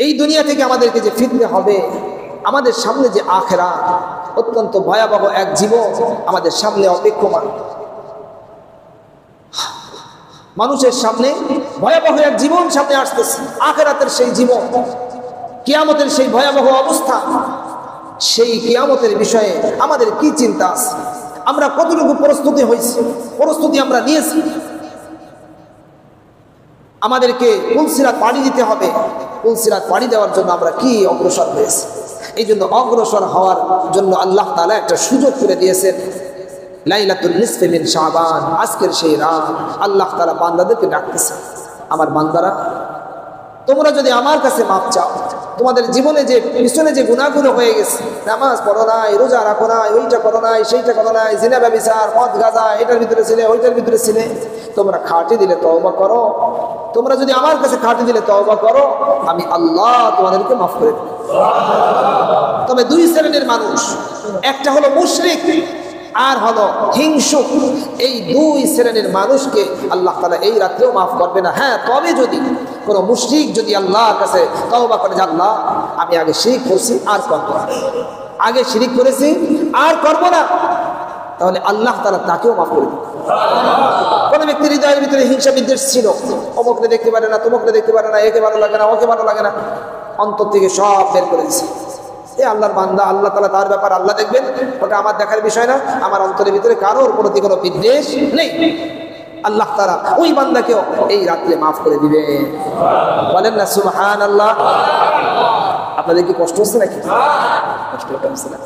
এই দুনিয়া থেকে আমাদেরকে যে ফিরতে হবে, আমাদের সামনে যে আখিরাত, অত্যন্ত ভয়াবহ এক জীবন আমাদের সামনে অপেক্ষমান। মানুষের সামনে ভয়াবহ এক জীবন সামনে আসতেছে, আখিরাতের সেই জীবন, কিয়ামতের সেই ভয়াবহ অবস্থা। সেই কিয়ামতের বিষয়ে আমাদের কি চিন্তা আছে? আমরা কতটুকু প্রস্তুতি হয়েছি, প্রস্তুতি আমরা নিয়েছি? আমাদেরকে পুলসিরাত পাড়ি দিতে হবে, পুলসিরাত পাড়ি দেওয়ার জন্য আমরা কি অগ্রসর হয়েছি? এই জন্য অগ্রসর হওয়ার জন্য আল্লাহ তাআলা একটা সুযোগ করে দিয়েছেন, লাইলাতুল নিসফি মিন শাবান, আজকের সেই রাত। আল্লাহ তাআলা বান্দাদেরকে ডাকতেছে, আমার বান্দারা, তোমরা যদি আমার কাছে মাপ চাও, তোমাদের জীবনে যে পিছনে যে গুনাহগুলো হয়ে গেছে, নামাজ পড়ো নাই, রোজা রাখো নাই, ওইটা করো নাই, সেইটা করো নাই, জিনা ব্যভিচার, মদ গাঁজা, এটার ভিতরে ছিলে, ওইটার ভিতরে ছিলে, তোমরা খাঁটি দিলে তওবা করো, তোমরা যদি আমার কাছে খাঁটি দিলে তওবা করো, আমি আল্লাহ তোমাদেরকে মাফ করে দেব। তবে দুই শ্রেণীর মানুষ, একটা হলো মুশরিক আর হলো হিংসুক। এই দুই শ্রেণীর মানুষকে আল্লাহ তাআলা এই রাত্রেও মাফ করবে না। হ্যাঁ, তবে যদি কোনো মুশরিক যদি আল্লাহর কাছে তওবা করে যে আল্লাহ আমি আগে শিরক করছি আর করব না, আগে শিরক করেছি আর করব না, তাহলে আল্লাহ তাআলা তাকেও মাফ করে দেবে। কোনো ব্যক্তির হৃদয়ের ভিতরে হিংসা বিদ্বেষ ছিল, অমুককে দেখতে পারে না, তমুককে দেখতে পারে না, একে ভালো লাগে না, ওকে ভালো লাগে না, অন্তর থেকে সব বের করে দিয়েছে। এ আল্লাহর বান্দা, আল্লাহ তাআলা তার ব্যাপার আল্লাহ দেখবেন, ওটা আমার দেখার বিষয় না। আমার অন্তরের ভিতরে কারোর প্রতি কোনো বিদ্বেষ নেই। আল্লাহ তাআলা ওই বান্দাকেও এই রাত্রে মাফ করে দিবে। বলেন না সুবহানাল্লাহ। আপনাদের কি কষ্ট হচ্ছে নাকি? কষ্ট হচ্ছে না?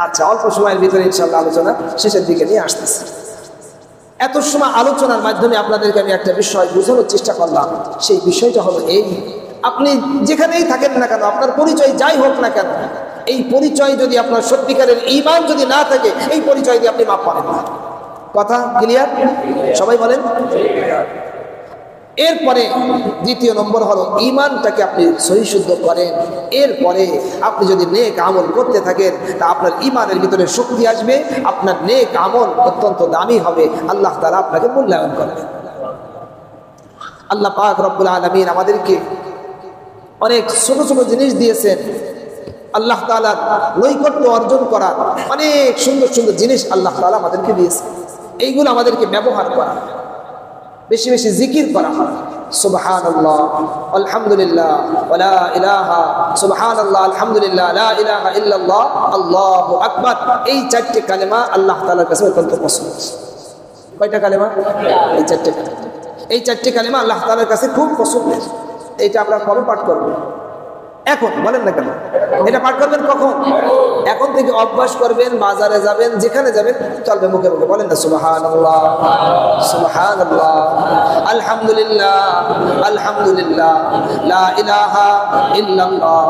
আচ্ছা, অল্প সময়ের ভিতরে ইনশাআল্লাহ আলোচনা শেষের দিকে নিয়ে আসতেছি। এত সময় আলোচনার মাধ্যমে আপনাদেরকে আমি একটা বিষয় বোঝানোর চেষ্টা করলাম। সেই বিষয়টা হলো এই, আপনি যেখানেই থাকেন না কেন, আপনার পরিচয় যাই হোক না কেন, এই পরিচয় যদি আপনার সত্যিকারের ঈমান যদি না থাকে, এই পরিচয় দিয়ে আপনি মাপ পাবেন না। কথা ক্লিয়ার? সবাই বলেন। এরপরে দ্বিতীয় নম্বর হলো ঈমানটাকে আপনি সহিশুদ্ধ করেন। এরপরে আপনি যদি নেক আমল করতে থাকেন, তা আপনার ঈমানের ভিতরে শক্তি আসবে, আপনার নেক আমল অত্যন্ত দামি হবে, আল্লাহ তাআলা আপনাকে মূল্যায়ন করবেন। আল্লাহ পাক রব্বুল আলামিন আমাদেরকে অনেক ছোট ছোট জিনিস দিয়েছেন। আল্লাহ তাআলার নৈকট্য অর্জন করার অনেক সুন্দর সুন্দর জিনিস আল্লাহ তাআলা আমাদেরকে দিয়েছেন। এইগুলো আমাদেরকে ব্যবহার করা, বেশি বেশি জিকির করা, সুবহানাল্লাহ, আলহামদুলিল্লাহ, ওয়ালা ইলাহা, সুবহানাল্লাহ, আলহামদুলিল্লাহ, লা ইলাহা ইল্লাল্লাহ, আল্লাহু আকবার। এই চারটি কালেমা আল্লাহ তাআলার কাছে অত্যন্ত পছন্দ। কয়টা কালেমা? এই চারটি কালেমা। এই চারটি কালেমা আল্লাহ তাআলার কাছে খুব পছন্দের। এইটা আমরা কবে পাঠ করব? এখন বলেন না কেন? এটা পাঠ করবেন কখন? এখন থেকে অভ্যাস করবেন, বাজারে যাবেন, যেখানে যাবেন চলবে মুখে মুখে বলেন না সুবহানাল্লাহ, সুবহানাল্লাহ, আলহামদুলিল্লাহ, আলহামদুলিল্লাহ, লা ইলাহা ইল্লাল্লাহ,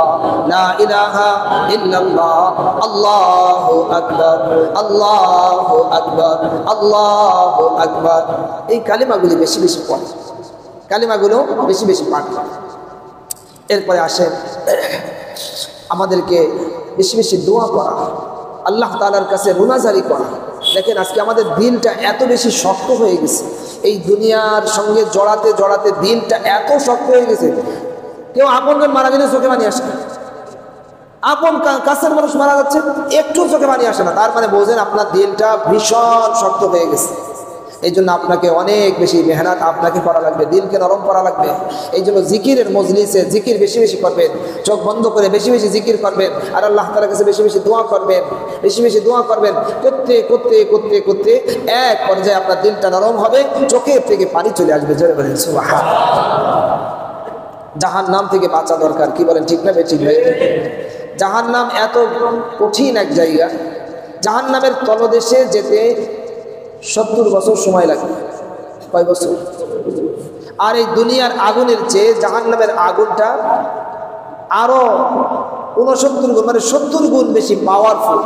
লা ইলাহা ইল্লাল্লাহ, আল্লাহু আকবার, আল্লাহু আকবার, আল্লাহু আকবার। এই কালিমাগুলি বেশি বেশি পড়ে, কালিমাগুলো বেশি বেশি পাঠ করে। এরপরে আসেন আমাদেরকে বেশি বেশি দোয়া করা, আল্লাহ তাআলার কাছে রুনাজারি করা। দেখেন আজকে আমাদের দিলটা এত বেশি শক্ত হয়ে গেছে, এই দুনিয়ার সঙ্গে জড়াতে জড়াতে দিলটা এত শক্ত হয়ে গেছে। কেউ আপনজন মারা গেলে চোখে পানি আসে, আপন কাছের মানুষ মারা যাচ্ছে একটু চোখে পানি আসে না, তার মানে বোঝেন আপনার দিলটা ভীষণ শক্ত হয়ে গেছে। এই জন্য আপনাকে অনেক বেশি মেহনত আপনাকে করা লাগবে, দিলকে নরম করা লাগবে। এই জন্য জিকিরের মজলিসে জিকির বেশি বেশি করবেন, চোখ বন্ধ করে বেশি বেশি জিকির করবেন, আর আল্লাহ তাআলার কাছে বেশি বেশি দোয়া করবেন, বেশি বেশি দোয়া করবেন। করতে করতে করতে করতে এক পর্যায়ে আপনার দিলটা নরম হবে, চোখের থেকে পানি চলে আসবে। জোরে বলেন সুবহানাল্লাহ। জাহান্নাম থেকে বাঁচা দরকার, কি বলেন? ঠিক না ঠিক না? জাহান্নাম এত কঠিন এক জায়গা, জাহান্নামের তলদেশে যেতে 70 বছর সময় লাগবে। কয় বছর? আর এই দুনিয়ার আগুনের চেয়ে জাহান্নামের আগুনটা আরো 69 গুণ, মানে 70 গুণ বেশি পাওয়ারফুল।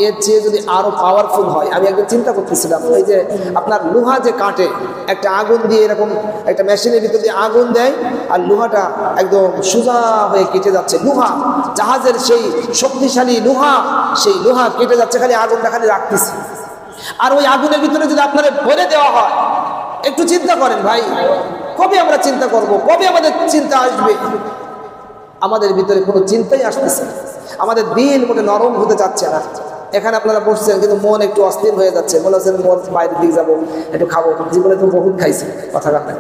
এর চেয়ে যদি আরো পাওয়ারফুল হয়, আমি একদিন চিন্তা করতেছিলাম, এই যে আপনার লোহা যে কাটে, একটা আগুন দিয়ে এরকম একটা মেশিনের ভিতর দিয়ে আগুন দেয়, আর লোহাটা একদম সোজা হয়ে কেটে যাচ্ছে। লোহা, জাহাজের সেই শক্তিশালী লোহা, সেই লোহা কেটে যাচ্ছে, খালি আগুনটা খালি রাখতেছে। আর ওই আগুনের ভিতরে যদি আপনারা ভরে দেওয়া হয়, একটু চিন্তা করেন ভাই, কবে আমরা চিন্তা করব, কবে আমাদের চিন্তা আসবে? আমাদের ভিতরে কোনো চিন্তাই আসতেছে না, আমাদের দিল মোটে নরম হতে যাচ্ছে না। এখানে আপনারা বসছেন কিন্তু মন একটু অস্থির হয়ে যাচ্ছে, বলেছেন মন বাইরের দিকে যাবো, একটু খাবো। জীবনে তো বহুত খাইছি, কথা কাটে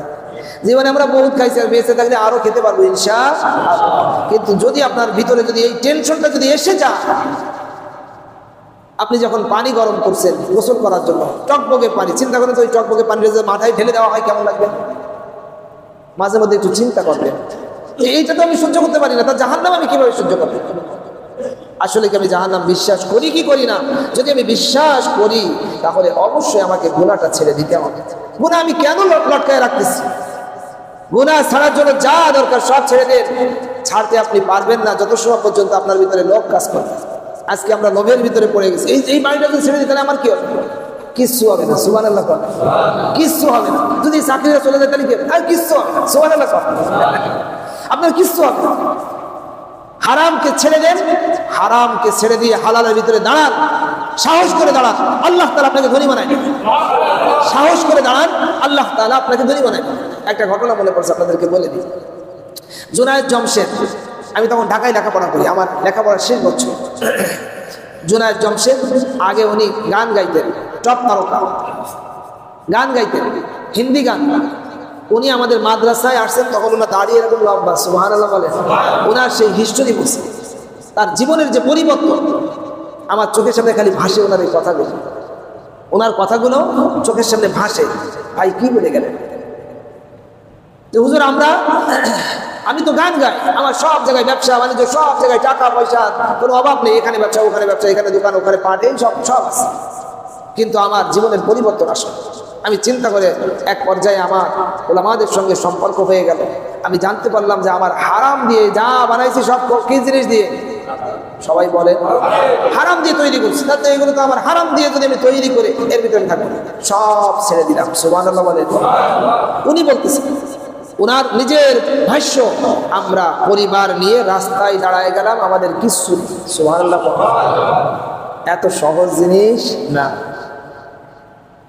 জীবনে আমরা বহুত খাইছি, আর বেঁচে থাকলে আরো খেতে পারবো ইনশাআল্লাহ। কিন্তু যদি আপনার ভিতরে যদি এই টেনশনটা যদি এসে যায়, আপনি যখন পানি গরম করছেন গোসল করার জন্য, টকবগে পানি, চিন্তা করেন তো ওই টকবগে পানি যদি মাথায় ঢেলে দেওয়া হয় কেমন লাগবে? মাঝে মধ্যে একটু চিন্তা করবেন, এইটা তো আমি সহ্য করতে পারি না, তা জাহান্নাম আমি কিভাবে সহ্য করবো? আসলে কি আমি জাহান্নাম বিশ্বাস করি কি করি না? যদি আমি বিশ্বাস করি তাহলে অবশ্যই আমাকে গুনাহটা ছেড়ে দিতে হবে। গুনাহ আমি কেন লটকায় রাখতেছি? গুনাহ ছাড়ার জন্য যা দরকার সব ছেড়ে দেন। ছাড়তে আপনি পারবেন না যত সময় পর্যন্ত আপনার ভিতরে লোভ কাজ করবে। আজকে আমরা লোভের ভিতরে পড়ে গেছি। এই বাড়িটা যদি ছেড়ে দিই তাহলে আমার কি হবে? কিচ্ছু হবে না, সুবহানাল্লাহ কর। কিচ্ছু হবে না। যদি চাকরিটা চলে যায় তাহলে কি? আর কিচ্ছু হবে না, সুবহানাল্লাহ কর। আপনার কিচ্ছু হবে না। হারামকে ছেড়ে দেন, হারামকে ছেড়ে দিয়ে হালালের ভিতরে দাঁড়ান, সাহস করে দাঁড়ান, আল্লাহ তাআলা আপনাকে ধনী বানায়। সাহস করে দাঁড়ান, আল্লাহ তাআলা আপনাকে ধনী বানায়। একটা ঘটনা মনে পড়ছে, আপনাদেরকে বলে দিই। জুনায়েদ জমশেদ, আমি তখন ঢাকায় লেখাপড়া করি, আমার লেখাপড়ার শেষ বছর। জুনায়েদ জমশেদ আগে উনি গান গাইতেন, টপ তারকা গান গাইতেন, হিন্দি গান। উনি আমাদের মাদ্রাসায় আসছেন, তখন ওনার দাঁড়িয়ে এরকম লম্বা, সুবহানাল্লাহ বলেন। ওনার সেই হিস্টোরি বলছে, তার জীবনের যে পরিবর্তন আমার চোখের সামনে খালি ভাসে। ওনার এই কথাগুলো, ওনার কথাগুলো চোখের সামনে ভাসে। ভাই কি বলে গেলেন যে হুজুর আমি তো গান গাই, আমার সব জায়গায় ব্যবসা বাণিজ্য, সব জায়গায় টাকা পয়সা, কোনো অভাব নেই, এখানে ব্যবসা ওখানে ব্যবসা, এখানে দোকান ওখানে পাট, এই সব আছে। কিন্তু আমার জীবনের পরিবর্তন আসে। আমি চিন্তা করে এক পর্যায়ে আমার ওলামাদের সঙ্গে সম্পর্ক হয়ে গেল। আমি জানতে পারলাম যে আমার হারাম দিয়ে যা বানাইছি সব কি জিনিস দিয়ে? সবাই বলে হারাম দিয়ে তৈরি করছি। তাতে এগুলো তো আমার হারাম দিয়ে যদি আমি তৈরি করে এর ভিতরে থাকবো, সব ছেড়ে দিলাম। সুবহানাল্লাহ বলেন। উনি বলতেছেন, ওনার নিজের ভাষ্য, আমরা পরিবার নিয়ে রাস্তায় দাঁড়ায় গেলাম, আমাদের কিচ্ছু। সুবহানাল্লাহ। এত সহজ জিনিস না।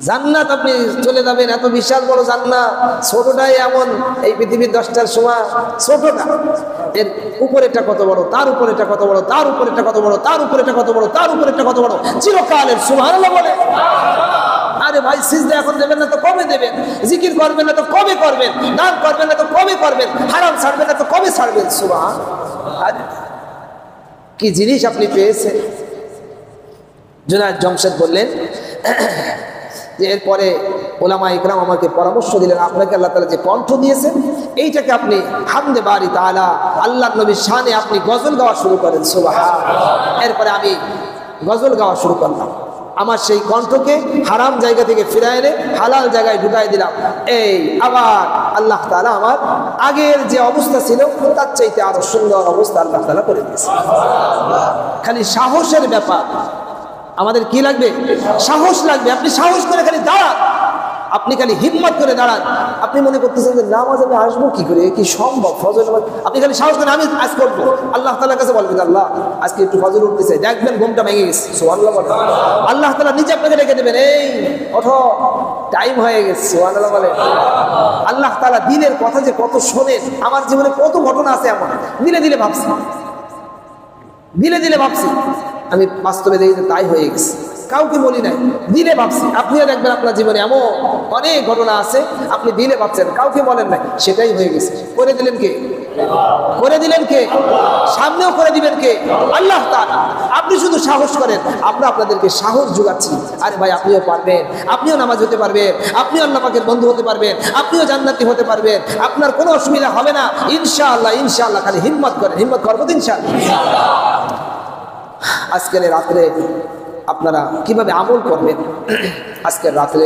জান্নাত আপনি চলে যাবেন, এত বিশাল বড় জান্নাত, ছোটটাই এমন, এই পৃথিবীর 10টার সময় ছোটটা, এর উপরেটা কত বড়, তার উপরেটা কত বড়, তার উপরেটা কত বড়, তার উপরেটা কত বড়, তার উপরেটা কত বড়, চিরকালের। সুবহানাল্লাহ বলে। আরে ভাই, সিজদা এখন দেবেন না তো কবে দেবেন? জিকির করবেন না তো কবে করবেন? দান করবেন না তো কবে করবেন? হারাম ছাড়বেন না তো কবে ছাড়বেন? সুবহান, কি জিনিস আপনি পেয়েছেন। জুনায়েদ জমশেদ বললেন যে এরপরে ওলামা ইকরাম আমাকে পরামর্শ দিলেন, আপনাকে আল্লাহ তাআলা যে কণ্ঠ দিয়েছেন, এইটাকে আপনি হামদে বারি তাআলা, আল্লাহর নবীর শানে আপনি গজল গাওয়া শুরু করেন। সুবহান। এরপরে আমি গজল গাওয়া শুরু করলাম। আমার সেই কণ্ঠকে হারাম জায়গা থেকে ফিরায় এনে হালাল জায়গায় ঢুকাই দিলাম। এই আবার আল্লাহ তাআলা আমার আগের যে অবস্থা ছিল তার চাইতে আরো সুন্দর অবস্থা আল্লাহ তাআলা করে দিয়েছে। খালি সাহসের ব্যাপার। আমাদের কি লাগবে? সাহস লাগবে। আপনি সাহস করে খালি দাঁড়ান, আপনি খালি হিম্মত করে দাঁড়ান। আপনি মনে করতেছেন যে নামাজ আমি আসবো কি করে, কি সম্ভব ফজর নামাজ? আপনি খালি সাহস করেন, আমি আজ করবো। আল্লাহ তাআলার কাছে বলবেন, আল্লাহ আজকে একটু ফজর উঠতে চাই, দেখবেন ঘুমটা ভেঙে গেছে। সুবহানাল্লাহ বলেন। আল্লাহ তাআলা নিজে আপনাকে ডেকে দেবেন, এই ওঠো, টাইম হয়ে গেছে। সুবহানাল্লাহ বলেন। আল্লাহ তাআলা দিনের কথা যে কত শোনেন, আমার জীবনে কত ঘটনা আছে এমন, দিলে দিলে ভাবছি, দিলে দিলে ভাবছি। আমি বাস্তবে দেখি যে তাই হয়ে গেছে, কাউকে বলি নাই, দিলে ভাবছি। আপনিও দেখবেন আপনার জীবনে এমন অনেক ঘটনা আছে, আপনি দিলে ভাবছেন, কাউকে বলেন নাই, সেটাই হয়ে গেছে। করে দিলেন কে? করে দিলেন কে? সামনেও করে দিবেন কে? আল্লাহ তাআলা। আপনি শুধু সাহস করেন, আমরা আপনাদেরকে সাহস যোগাচ্ছি। আরে ভাই, আপনিও পারবেন, আপনিও নামাজ হতে পারবেন, আপনিও আল্লাহ পাকের বন্ধু হতে পারবেন, আপনিও জান্নাতি হতে পারবেন, আপনার কোনো অসুবিধা হবে না ইনশাআল্লাহ। ইনশাআল্লাহ। খালি হিম্মত করেন, হিম্মত করবো তো ইনশাআল্লাহ। আজকের রাত্রে আপনারা কিভাবে আমল করবেন? আজকের রাত্রে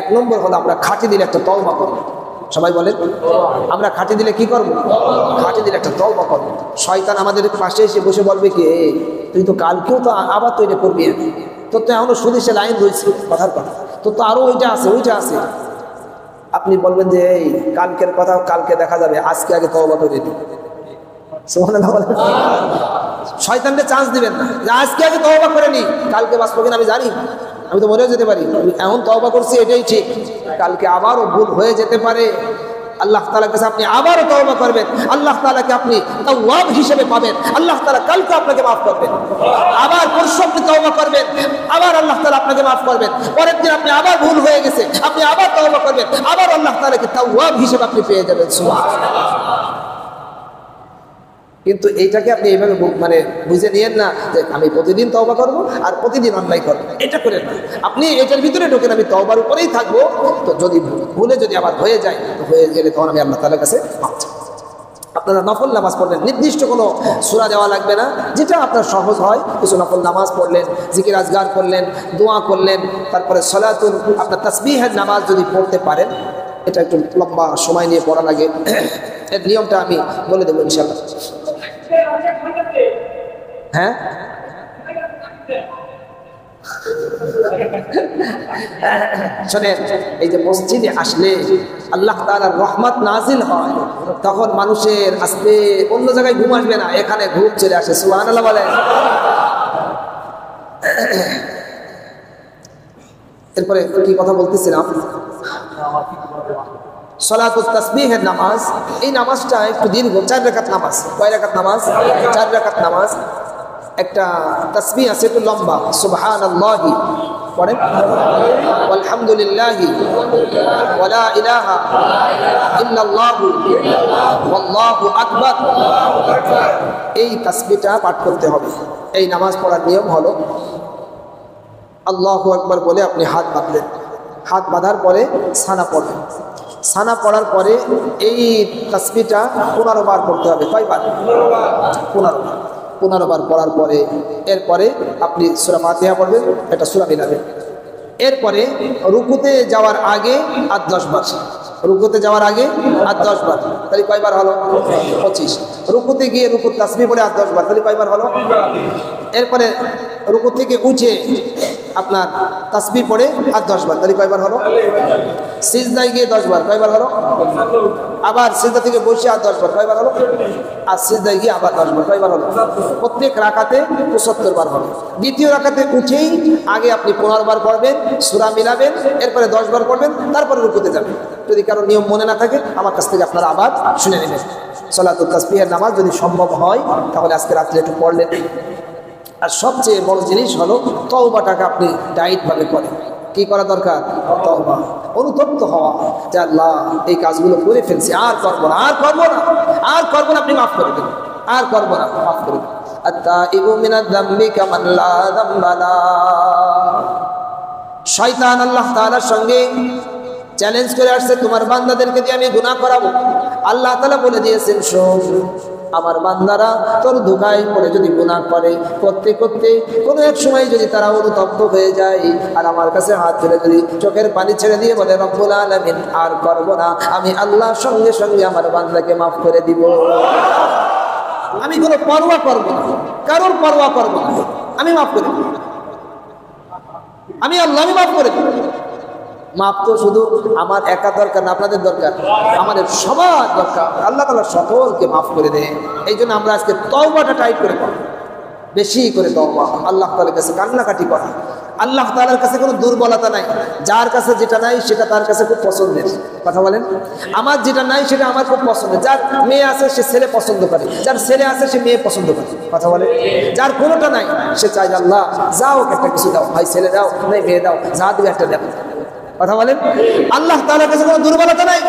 1 নম্বর হলো আমরা খাঁটি দিলে একটা তওবা করব। সবাই বলেন, আমরা খাঁটি দিলে কি করব? খাঁটি দিলে একটা তওবা করব। শয়তান আমাদের পাশে এসে বসে বলবে কি, তুই তো কালকেও তো আবার তো এটা করবি, তোর তো এখনো সুদেশে লাইন রয়েছে, কথার কথা, তোর তো আরো ওইটা আছে, ওইটা আছে। আপনি বলবেন যে এই কালকের কথা কালকে দেখা যাবে, আজকে আগে তওবা করে দিই। শয়তানকে চান্স দিবেন না যে আজকে আগে তওবা করে নি, কালকে বাঁচবো কিনা আমি জানি, আমি তো মরেও যেতে পারি, এখন তওবা করছি এটাই ঠিক, কালকে আবারও ভুল হয়ে যেতে পারে। আল্লাহ তাআলার কাছে আপনি আবারও তওবা করবেন, আল্লাহ তাআলাকে আপনি তাওয়াব হিসেবে পাবেন, আল্লাহ তাআলা কালকে আপনাকে মাফ করবেন। আবার পরশু আপনি তওবা করবেন, আবার আল্লাহ তাআলা আপনাকে মাফ করবেন। পরের দিন আপনি আবার ভুল হয়ে গেছে, আপনি আবার তওবা করবেন, আবার আল্লাহ তাআলাকে তাওয়াব হিসেবে আপনি পেয়ে যাবেন। সুবহানাল্লাহ। কিন্তু এইটাকে আপনি এইভাবে মানে বুঝে নিয়েন না যে আমি প্রতিদিন তওবা করব আর প্রতিদিন অন্যায় করব, এটা করেন না। আপনি এটার ভিতরে ঢোকেন আমি তওবার উপরেই থাকবো, তো যদি ভুলে যদি আবার হয়ে যায়, তো হয়ে গেলে তখন আমি আল্লাহ তাআলার কাছে মাফ চাই। আপনারা নফল নামাজ পড়লেন, নির্দিষ্ট কোনো সূরা দেওয়া লাগবে না, যেটা আপনার সহজ হয় কিছু নফল নামাজ পড়লেন, জিকির আজগার করলেন, দোয়া করলেন, তারপরে সালাতুল আপনার তাসবিহের নামাজ যদি পড়তে পারেন, এটা একটু লম্বা সময় নিয়ে পড়া লাগে, এর নিয়মটা আমি বলে দেবো ইনশাআল্লাহ। হ্যাঁ শোনেন, এই যে মসজিদে আসলে আল্লাহ তাআলার রহমত নাজিল হয়, তখন মানুষের আস্তে অন্য জায়গায় ঘুম আসবে না, এখানে ঘুম চলে আসে। সুবহানাল্লাহ বলেন। এরপরে কি কথা বলতেছিলাম, সালাতুত তাসবিহের নামাজ, এই নামাজটা একটু দীর্ঘ, 4 রাকাত নামাজ। কয় রাকাত নামাজ? 4 রাকাত নামাজ। একটা তাসবিহ আছে একটু লম্বা, সুবহানাল্লাহি পড়েন, আলহামদুলিল্লাহি ওয়া লা ইলাহা ইল্লাল্লাহু ওয়াল্লাহু আকবার। এই তাসবিহটা পাঠ করতে হবে। এই নামাজ পড়ার নিয়ম হলো আল্লাহু আকবার বলে আপনি হাত বাঁধলেন, হাত বাঁধার পরে সানা পড়বেন, সানা পড়ার পরে এই তাসবিহটা 15 বার পড়তে হবে। কয়বার? 15 বার পড়ার পরে এরপরে আপনি সূরা ফাতিহা পড়বেন, একটা সূরা মিলাবেন। এরপরে রুকুতে যাওয়ার আগে 8-10 বার, রুকুতে যাওয়ার আগে 8-10 বার, তাহলে কয়বার হলো? 25। রুকুতে গিয়ে রুকুর তাসবিহ পড়ে 8-10 বার, তাহলে কয়বার হলো? এরপরে রুকু থেকে উঠে আপনার তাসবিহ পড়ে 8-10 বার, তাহলে কয়বার হলো? সিজদায় গিয়ে 10 বার, কয়বার হলো? আবার সিজদা থেকে বসে 8-10 বার, কয়বার হলো? আর সিজদায় গিয়ে আবার 10 বার, কয়বার হলো? প্রত্যেক রাকাতে 75 বার হবে। দ্বিতীয় রাকাতে উঠেই আগে আপনি 15 বার পড়বেন, সূরা মিলাবেন, এরপরে 10 বার পড়বেন, তারপরে রুকুতে যাবেন। যদি কারো নিয়ম মনে না থাকে আমার কাছ থেকে আপনারা আবার শুনে নেবেন। সালাতুত তাসবিহের নামাজ যদি সম্ভব হয় তাহলে আজকে রাত্রে একটু পড়লেন। আর সবচেয়ে বড় জিনিস হলো তওবাটাকে আপনি ডাইরেক্টভাবে করেন। কি করা দরকার? তওবা, অনুতপ্ত হওয়া যে আল্লাহ এই কাজগুলো করে ফেলছি, আর করবো না, আর করবো না, আর করবো না, আপনি মাফ করে দেন, আর করবো না, মাফ করে দেন। আত-তাইবু মিনাজ যামবি কামান লা যামবা লা। শয়তান আল্লাহ তাআলার সঙ্গে চ্যালেঞ্জ করে আসছে, তোমার বান্দাদেরকে দিয়ে আমি গুনাহ করাবো। আল্লাহ তাআলা বলে দিয়েছেন, শোন আমার বান্দারা তোর ধোঁকায় পড়ে যদি গুনাহ করে, করতে করতে কোনো এক সময় যদি তারা অনুতপ্ত হয়ে যায় আর আমার কাছে হাত তুলে যদি চোখের পানি ছেড়ে দিয়ে বলে রব্বুল আলামিন আর করবো না, আমি আল্লাহ সঙ্গে সঙ্গে আমার বান্দাকে মাফ করে দিব। আমি কোনো পরোয়া করবো না, কারোর পরোয়া করবো না, আমি মাফ করে দেব, আমি আল্লাহ, আমি মাফ করে দেব। মাপ তো শুধু আমার একা দরকার না, আপনাদের দরকার, আমাদের সবার দরকার। আল্লাহ তাআলা সকলকে মাফ করে দেয়। এই জন্য আমরা আজকে তওবাটা টাইট করে পাবো, বেশি করে তওবা, আল্লাহ তাআলার কাছে কান্নাকাটি করা। আল্লাহ তাআলার কাছে কোনো দুর্বলতা নাই, যার কাছে যেটা নাই সেটা তার কাছে খুব পছন্দের। কথা বলেন, আমার যেটা নাই সেটা আমার খুব পছন্দের। যার মেয়ে আছে সে ছেলে পছন্দ করে, যার ছেলে আছে সে মেয়ে পছন্দ করে। কথা বলেন, যার কোনোটা নাই সে চাই আল্লাহ যাও একটা কিছু দাও, ভাই ছেলে দাও, নাই মেয়ে দাও, যা দিবে একটা দাও। কথা বলেন, আল্লাহ তাআলার কাছে কোনো দুর্বলতা নাই,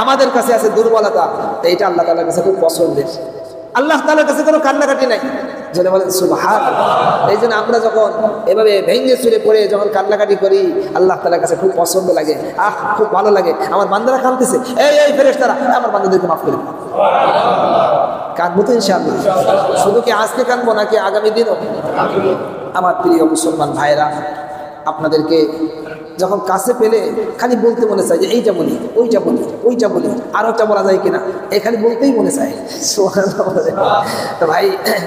আমাদের কাছে আছে দুর্বলতা, এইটা আল্লাহ তাআলার কাছে খুব পছন্দের। আল্লাহ তাআলার কাছে কোনো কান্নাকাটি নাই, যেটা বলেন সুবহানাল্লাহ। এই জন্য আমরা যখন এভাবে ভেঙে চুরে পড়ে যখন কান্নাকাটি করি, আল্লাহ তাআলার কাছে খুব পছন্দ লাগে, খুব ভালো লাগে। আমার বান্দারা কাঁদতেছে, এই ফেরেশতারা আমার বান্দাদেরকে মাফ করে দিন। কাঁদবো তো ইনশাআল্লাহ। শুধু কি আজকে কাঁদবো নাকি আগামী দিনও? আমার প্রিয় মুসলমান ভাইরা, আপনাদেরকে যখন কাছে পেলে খালি বলতে মনে চায় যে এইটা বলি, ওইটা বলি, ওইটা বলি, আরো একটা বলা যায় কিনা, এই খালি বলতেই মনে চায়। তো ভাই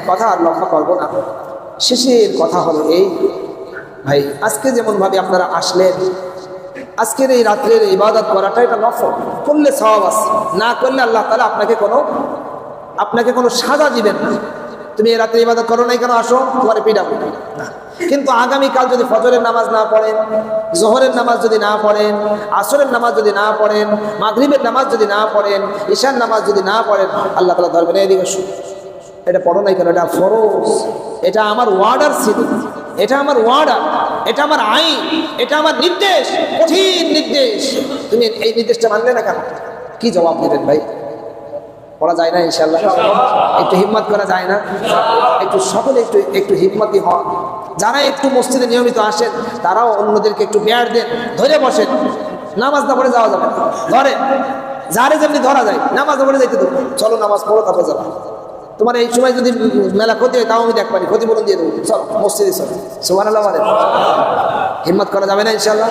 কথা আর লক্ষ্য করবো না, শেষের কথা হলো এই, ভাই আজকে যেমনভাবে আপনারা আসলেন, আজকের এই রাত্রের ইবাদত করাটা এটা নফল, করলে সওয়াব আছে, না করলে আল্লাহ তাআলা আপনাকে কোনো সাজা দিবেন না। তো তুমি এই রাত্রে ইবাদত করো নাই কেন, আসো, তোমার পিটাবো না। কিন্তু আগামীকাল যদি ফজরের নামাজ না পড়েন, জোহরের নামাজ যদি না পড়েন, আসরের নামাজ যদি না পড়েন, মাগরিবের নামাজ যদি না পড়েন, ঈশার নামাজ যদি না পড়েন, আল্লাহ তাআলা ধরবেন এদিকে এটা পড়ো নাই কেন, এটা ফরজ, এটা আমার ওয়ার্ডার ছিল, এটা আমার ওয়ার্ডার, এটা আমার আইন, এটা আমার নির্দেশ, কঠিন নির্দেশ, তুমি এই নির্দেশটা মানলে না কেন? কি জবাব দেবেন ভাই? পড়া যায় না ইনশাআল্লাহ? একটু হিম্মত করা যায় না? একটু সকলে একটু একটু হিম্মতি হন। যারা একটু মসজিদে নিয়মিত আসেন তারাও অন্যদেরকে একটু বেয়ার দেন, ধরে বসেন। নামাজ না পড়ে যাওয়া যাবে না, ধরে যারে যেমনি ধরা যায় নামাজ না পড়ে যাইতে দেবো, চলো নামাজ পড়ো তারপরে যাবো। তোমার এই সময় যদি মেলা ক্ষতি হয় তাও আমি দেখবানি, ক্ষতিপূরণ দিয়ে দেবো, চলো মসজিদে চলো। সুবহানাল্লাহ, হিম্মত করা যাবে না ইনশাআল্লাহ?